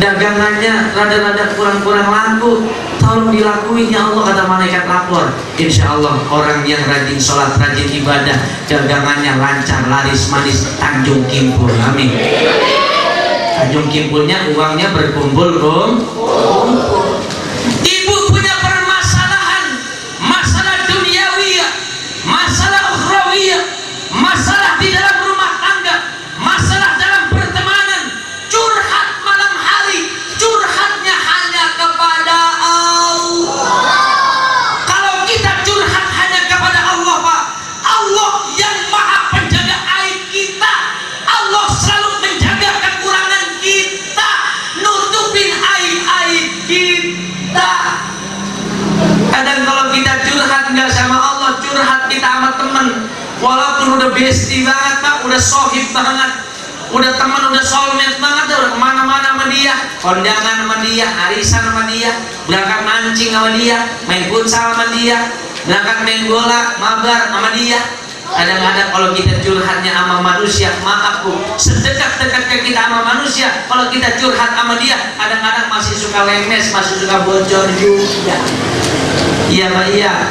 dagangannya rada-rada kurang-kurang laku, tolong dilakuin ya Allah. Kata malaikat lapor, insya Allah orang yang rajin sholat, rajin ibadah, dagangannya lancar, laris manis, Tanjung Kimpul. Amin. Tanjung Kimpulnya uangnya berkumpul Ibu punya permasalahan, masalah duniawiyah, masalah ukhrawiyah, masalah di dalam rumah tangga, masalah dalam pertemanan, curhat malam hari, curhatnya hanya kepada bestie banget Pak, udah sohib banget, udah teman, udah soulmate banget, udah kemana-mana sama dia, kondangan sama dia, arisan sama dia, berangkat mancing sama dia, main futsal sama dia, berangkat main bola, mabar sama dia. Kadang-kadang kalau kita curhatnya sama manusia, maaf Bu, sedekat-dekatnya kita sama manusia, kalau kita curhat sama dia, kadang-kadang masih suka lemes, masih suka bocor juga. Iya Pak, iya.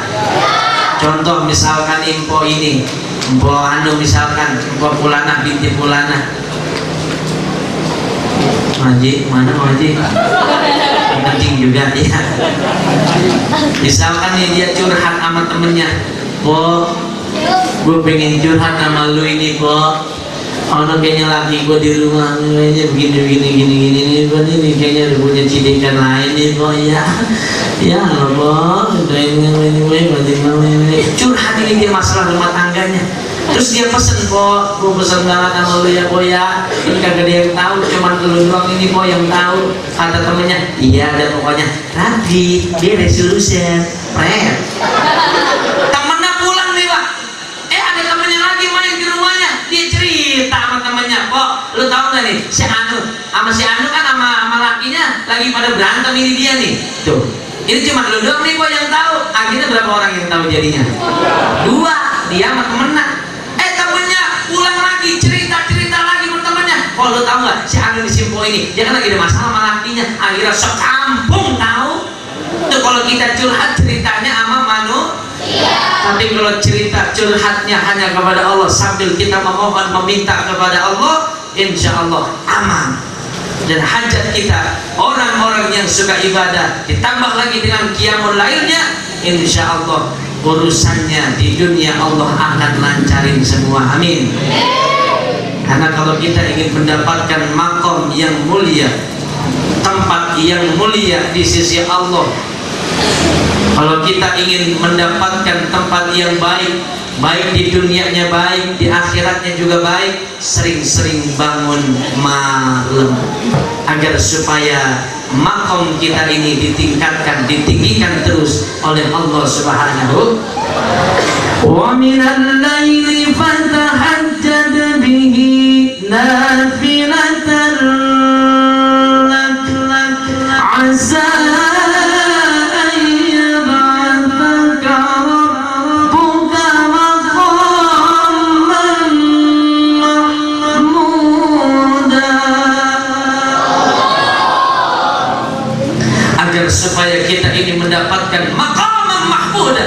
Contoh misalkan info ini, info anu misalkan, info Pulana binti Pulana. Haji, mana Haji? Penting juga ya. Misalkan nih dia curhat sama temennya, Po, gue pengen curhat sama lu ini Po, ono kayaknya laki gue di rumah kayaknya begini nih kayaknya udah punya cidikan lain nih Po, ya Po, curhat ini dia masalah rumah tangganya. Terus dia pesen, Po, gue pesen banget sama lu ya Po ya, ini kagak ada yang tahu, cuman lu doang ini Po yang tahu. Kata temennya, iya ada pokoknya rapi, dia resolution red. Temennya pulang nih Pak, ada temennya lagi main di rumahnya, dia cerita sama temennya, Po, lu tahu gak nih, si Anu sama si Anu kan sama lakinya lagi pada berantem ini dia nih, tuh. Ini cuma lu doang nih Po yang tahu. Akhirnya berapa orang yang tahu jadinya? 2, dia sama temennya. Temennya pulang lagi, cerita lagi sama temennya. Oh lu tahu nggak si Anu di Simpo ini, dia kan lagi ada masalah sama lakinya. Akhirnya sekampung tahu. Tuh kalau kita curhat ceritanya sama manusia. Tapi kalau cerita curhatnya hanya kepada Allah sambil kita memohon meminta kepada Allah, insya Allah aman. Dan hajat kita, orang-orang yang suka ibadah ditambah lagi dengan qiyamul lailnya, insya Allah urusannya di dunia Allah akan lancarin semua, amin. Karena kalau kita ingin mendapatkan makom yang mulia, tempat yang mulia di sisi Allah, kalau kita ingin mendapatkan tempat yang baik, baik di dunianya baik, di akhiratnya juga baik, sering-sering bangun malam agar supaya makom kita ini ditingkatkan, ditinggikan terus oleh Allah Subhanahu. Wa minal laili fatahajjad bihi nafilatan lak asa an yab'athaka rabbuka maqaman mahmuda. Agar supaya kita ini mendapatkan maqaman mahmuda,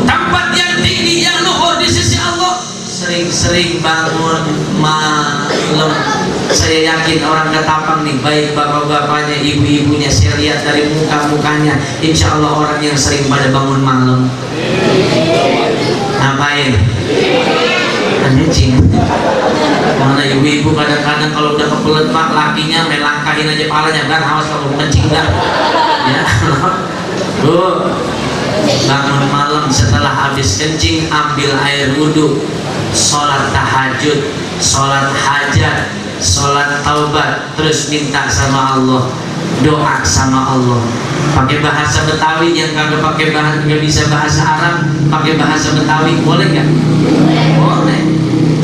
tempat yang tinggi, yang luhur di sisi Allah, sering-sering bangun malam. Saya yakin orang Ketapang nih, baik bapak-bapaknya, ibu-ibunya, saya lihat dari muka-mukanya, insya Allah orang yang sering pada bangun malam. Ngapain? Anjing. Mana ibu-ibu kadang-kadang kalau udah kebelet Pak, lakinya melangkahin aja palanya, kan awas kalau kencing dah. Ya, tuh bangun malam setelah habis kencing, ambil air wudhu, sholat tahajud, sholat hajat, sholat taubat, terus minta sama Allah, doa sama Allah. Pakai bahasa Betawi, yang kagak pakai bahasa, nggak bisa bahasa Arab, pakai bahasa Betawi boleh nggak? Boleh.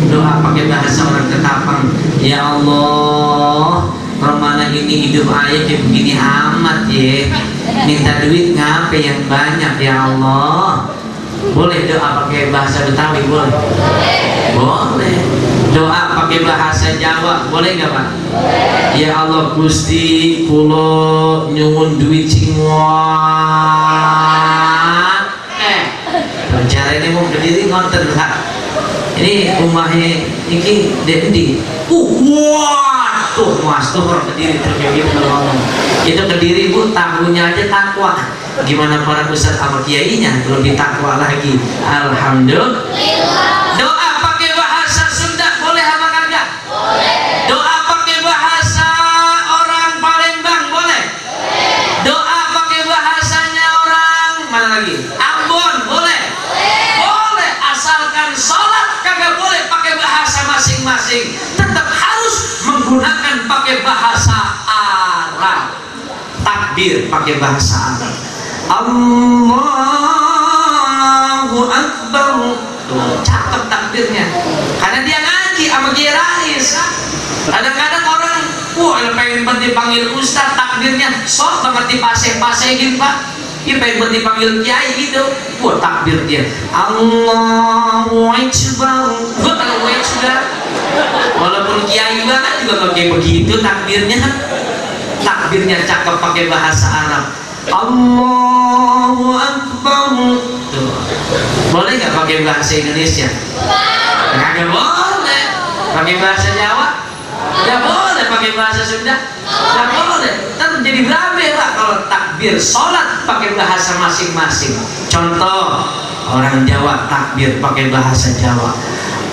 Doa pakai bahasa orang Ketapang. Ya Allah, Romana ini hidup ayah kayak begini amat ya, minta duit ngape yang banyak ya Allah. Boleh doa pakai bahasa Betawi? Boleh. Boleh. Doa pakai bahasa Jawa boleh nggak Pak? Ya Allah Gusti pulo nyuwun duit cinguan. Cara ini mau berdiri ngonten Pak. Ini rumahnya ini Dendi. Wah, tuh mas tuh orang Kediri kayak gitu ngomong. Itu Kediri Bu, tahunya aja takwa. Gimana para ustadz sama kiainya lebih takwa lagi. Alhamdulillah. Doa pakai bahasa Sunda boleh apa kagak? Boleh. Doa pakai bahasa orang Palembang boleh? Boleh. Doa pakai bahasanya orang mana lagi? Ambon boleh? Boleh. Boleh, asalkan sholat kagak boleh pakai bahasa masing-masing. Tetap harus menggunakan pakai bahasa Arab. Takbir pakai bahasa Arab. Allahu Akbar, Tuh, cakep takbirnya. Karena dia ngaji sama Kiai Rais. Kadang-kadang orang, wah pengen banget dipanggil ustaz, takbirnya sok banget dipaseh-pasehin pak. Dia pengen banget dipanggil kiai gitu. Wah takbir dia, Allahu Akbar, Allahu Akbar. Walaupun kiai banget juga pakai begitu takbirnya. Takbirnya cakep pakai bahasa Arab. Allahu Akbar. Tuh. Boleh nggak pakai bahasa Indonesia? Nggak boleh. Pakai bahasa Jawa? Nggak boleh. Pakai bahasa Sunda? Nggak boleh. Ntar jadi berabe pak kalau takbir sholat pakai bahasa masing-masing. Contoh orang Jawa takbir pakai bahasa Jawa.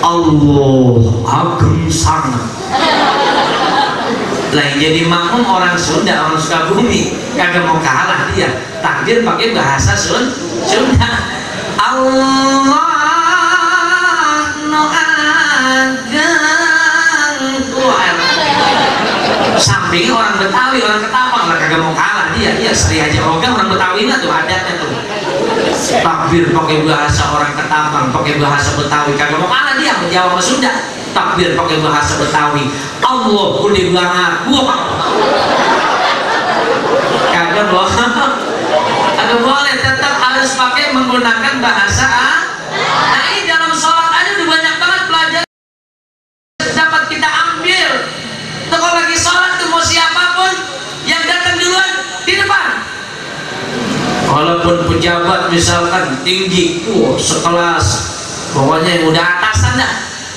Allah ageng sangat. Lah jadi makmum orang Sunda, orang Sukabumi, kagak mau kalah dia. Takbir pakai bahasa Sunda. Allah no ageng Tuhan. Samping orang Betawi, orang Ketapang, lah kagak mau kalah dia. Iya Sri aja ogah orang Betawi lah tuh adatnya tuh. Takbir pakai bahasa orang Ketapang, pakai bahasa Betawi, kagak mau kalah dia sama Jawa sama Sunda. Takbir pakai bahasa Betawi. Allah udah banget. Wah. Kagak boleh. Kagak boleh, tetap harus pakai menggunakan bahasa. Nah ini dalam sholat aja udah banyak banget pelajaran dapat kita ambil. Tuh kalau lagi sholat tuh mau siapapun yang datang duluan di depan. Walaupun pejabat misalkan tinggi, sekelas, pokoknya yang udah atasan dah.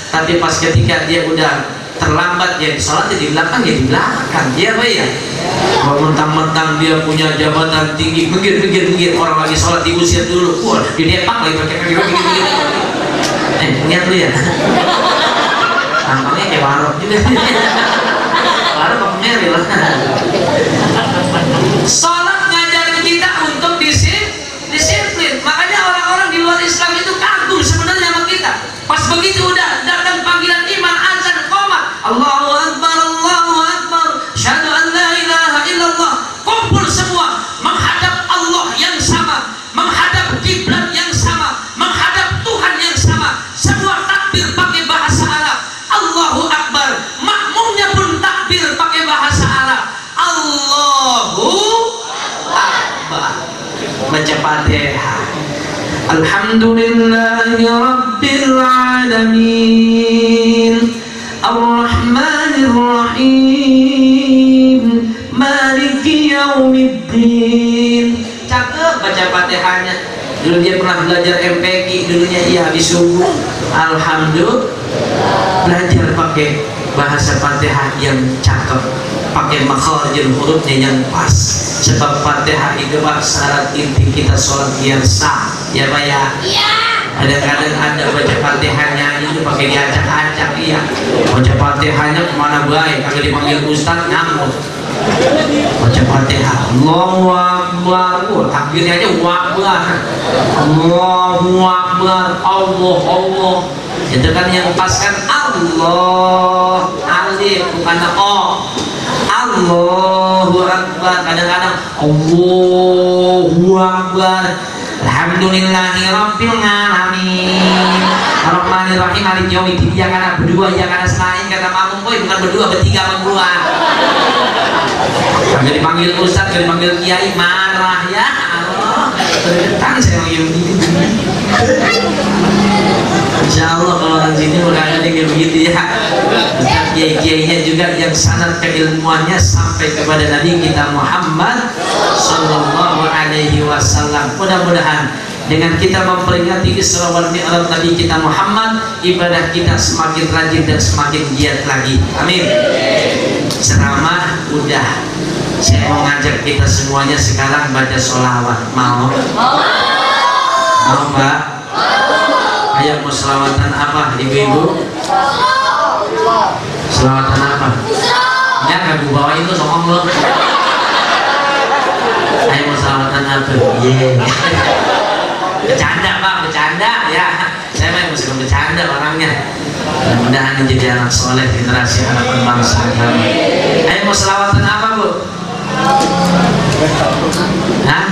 Tapi pas ketika dia udah terlambat ya sholat di belakang ya di belakang. Iya pak ya. Kalau mentang-mentang dia punya jabatan tinggi, begir orang lagi sholat diusir dulu. Wah didepak lagi pakai begir. Lihat lu ya. Tampaknya kayak warok juga. Warok apa meril lah. Sholat ngajarin kita untuk disiplin. Makanya orang-orang di luar Islam itu kagum sebenarnya sama kita. Pas begitu udah datang panggilan iman azan qomat, Allahu Akbar, Allahu Akbar, syahadu an la ilaha illallah, kumpul semua menghadap Allah yang sama, menghadap kiblat yang sama, menghadap Tuhan yang sama, semua takbir pakai bahasa Arab, Allahu Akbar, makmumnya pun takbir pakai bahasa Arab, Allahu Akbar, baca Fatihah. Alhamdulillahi Rabbil Alamin Ar-Rahmanir Rahim Maliki Yaumiddin. Cakep baca Fatihahnya. Dulu dia pernah belajar MPQ, dulunya iya habis subuh. Alhamdulillah belajar pakai bahasa Fatihah yang cakep, pakai makharijul hurufnya yang pas. Sebab Fatihah itu pak syarat inti kita sholat biar sah. Ya pak ya. Kadang-kadang ada baca Fatihahnya itu pakai diacak-acak. Iya. Baca Fatihahnya kemana baik, kagak dipanggil ustaz nyamuk. Baca Fatihah. Allahu Akbar. Takbirnya aja Akbar. Allahu Akbar. Allah. Itu kan yang pas kan Allah. Alif bukan O. Allahu Akbar. Kadang-kadang Allahu Akbar. Alhamdulillahi Rabbil Alamin Ar-Rahmanir Rahim Maliki Yaumiddin. Ya karena berdua, ya karena selain kata makmum boy, bukan berdua, bertiga berdua. Kalau dipanggil ustaz, kalau dipanggil kiai marah ya Allah. Terdetan saya panggil begini. Insya Allah kalau orang sini udah ada yang begitu ya. Kiai-kiainya juga yang sanad keilmuannya sampai kepada Nabi kita Muhammad Sallallahu Alaihi Wasallam. Mudah-mudahan dengan kita memperingati Isra wal Mi'raj Nabi kita Muhammad, ibadah kita semakin rajin dan semakin giat lagi. Amin. Ceramah udah. Saya mau ngajak kita semuanya sekarang baca sholawat. Mau? Mau Mbak? Ayo mau selawatan apa ibu-ibu? Selawatan apa? Ya gak gue bawain tuh sokong lo. Ayo mau selawatan apa? Bercanda pak, bercanda ya. Saya mah masih bercanda orangnya. Mudah-mudahan menjadi anak soleh generasi harapan bangsa kami. Ayo mau selawatan apa bu? Hah?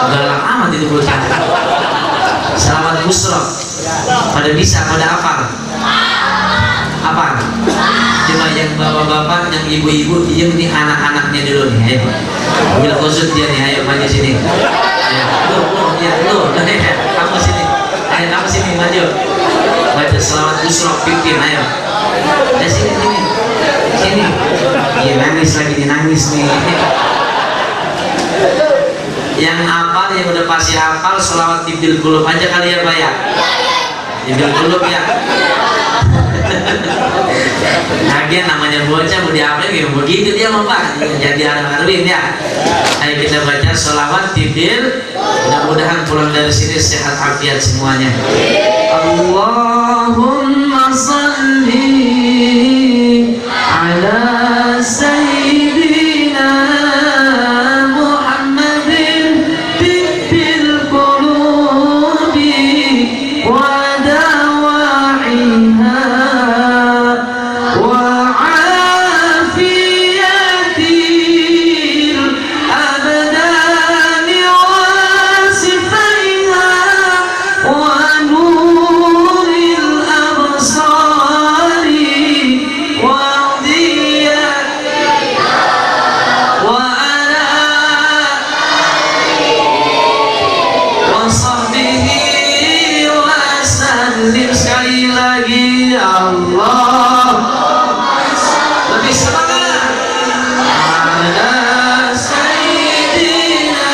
Galak amat itu bocah. Selamat Busro. Pada bisa, pada apa? Cuma yang bapak-bapak, yang ibu-ibu, ini anak-anaknya dulu nih. Ayo, bila khusus dia nih, ayo maju sini. Ayo, lu, kamu sini. Ayo kamu sini maju. Baca selamat Busro, pimpin, ayo. Sini. Iya nangis lagi nih, nangis nih. Yang hafal, yang udah pasti hafal selawat Tibdil Qulub aja kali ya Pak ya. Tibdil Qulub ya. Lagian namanya bocah mau diapain gitu, begitu dia mau Pak. Jadi anak Arwin ya. Ayo kita baca selawat Tibdil. Mudah-mudahan pulang dari sini sehat afiat semuanya. Allahumma salli ala sayyidina Muhammadin tibbil qulubi wa dawa'iha wa afiyatil abdani wa sifaiha wa nuril absari wa diyatiha wa ala wa sahbihi wa sallim. Sekali lagi Allah lebih semangat ala sayyidina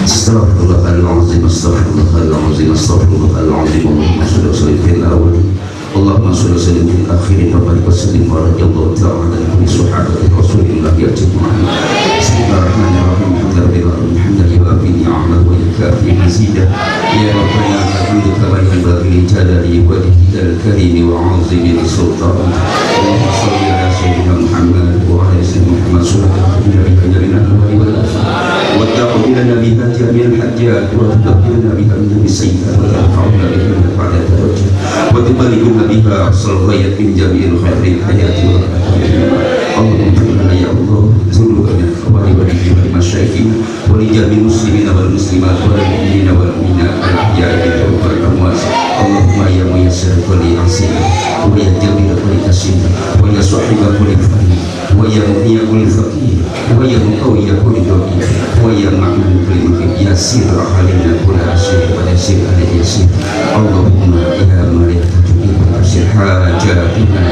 Astaghfirullahaladzim, astaghfirullahaladzim, astaghfirullahaladzim. Allahumma sholli wa sallim fil awwal, Allahumma sholli wa sallim fil akhir, wa barik wa sallim wa radiyallahu ta'ala an kulli sahabati Rasulillah ajma'in. Bismillahirrahmanirrahim. Alhamdulillah bi ni'matihi wa yakfi mazidah. Ya Rabbana alhamdu kama yanbaghi li jalali wajhikal karim wa 'azimi sultanik. Allahumma sholli ala sayyidina Muhammad wa ala sayyidina Muhammad sallallahu alaihi wa sallam. وتقبلنا بها جميع الحاجات وتدبرنا بها من السيئات وترفعنا بها من بعد درجة وتبلغنا بها أقصى الغاية من جميع الخير الحياة اللهم اغفر لنا يا الله ذنوبنا ولوالدينا ولمشايخنا ولجميع المسلمين والمسلمات والمؤمنين والمؤمنات الأحياء منهم والأموات. اللهم يا ميسر كل عسير ويا جميل كل كسير ويا صاحب كل فقير ويا مغني كل فقير ويا مقوي كل ضعيف ويا معمول كل مغيب يسير علينا كل عسير ويسير عليه يسير. اللهم يا من تجيب وتبصر حاجاتنا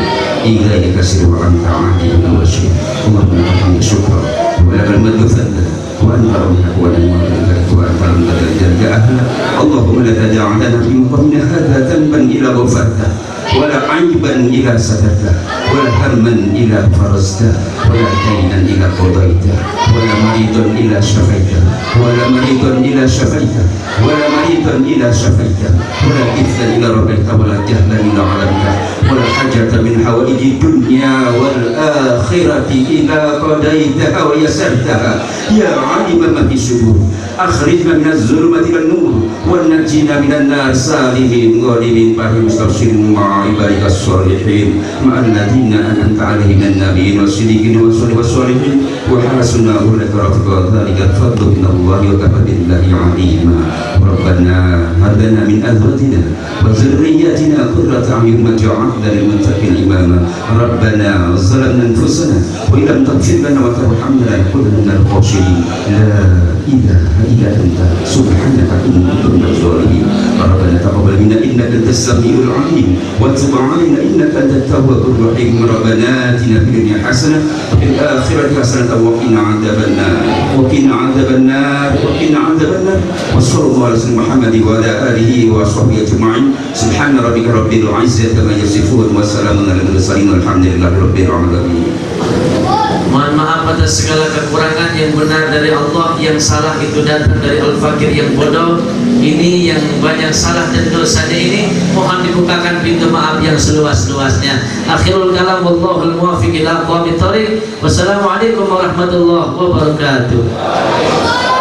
إليك سر وأنت عالم وشيء. اللهم لك الشكر ولك المد فضلا وأنت ربك ونعم الملك وأنت الملك أهلا. اللهم لا تدع لنا في مقامنا هذا ذنبا إلا غفرته ولا عيبا إلا سترته ولا هما إلا فرجته ولا دينا إلا قضيته ولا مريضا إلا شفيته ولا مريضا إلا شفيته ولا مريضا إلا شفيته ولا إثما إلا ربيته ولا جهلا إلا علمته ولا حاجة من حوائج الدنيا والآخرة إلا قضيتها ويسرتها. يا عالم ما في الصدور أخرجنا من الظلمة إلى النور ونجينا من النار سالمين غانمين باهي مستبشرين مع عبادك الصالحين مع الذين أنعمت عليهم من النبيين والصديقين والصالحين وحسن أولئك رفيقا. ذلك الفضل من الله وكفى بالله عليما. ربنا هب لنا من أزواجنا وذرياتنا قرة أعين واجعلنا للمتقين إماما. ربنا ظلمنا أنفسنا وإن لم تغفر لنا وترحمنا لنكونن من الخاسرين. لا إله إلا أنت سبحانك إني كنت من الظالمين. ربنا تقبل منا إنك أنت السميع العليم وتب علينا إنك أنت التواب الرحيم. ربنا آتنا في الدنيا حسنة وفي الآخرة حسنة وقنا عذاب النار وقنا عذاب النار وقنا عذاب النار. وصلى الله على سيدنا محمد وعلى آله وصحبه أجمعين. سبحان ربك رب العزة عما يصفون وسلام على المرسلين والحمد لله رب العالمين. Mohon maaf atas segala kekurangan. Yang benar dari Allah, yang salah itu datang dari al-fakir yang bodoh. Ini yang banyak salah dan dosanya ini, mohon dibukakan pintu maaf yang seluas-luasnya. Akhirul kalam, wallahul muwaffiq ila aqwamit thoriq. Wassalamualaikum warahmatullahi wabarakatuh.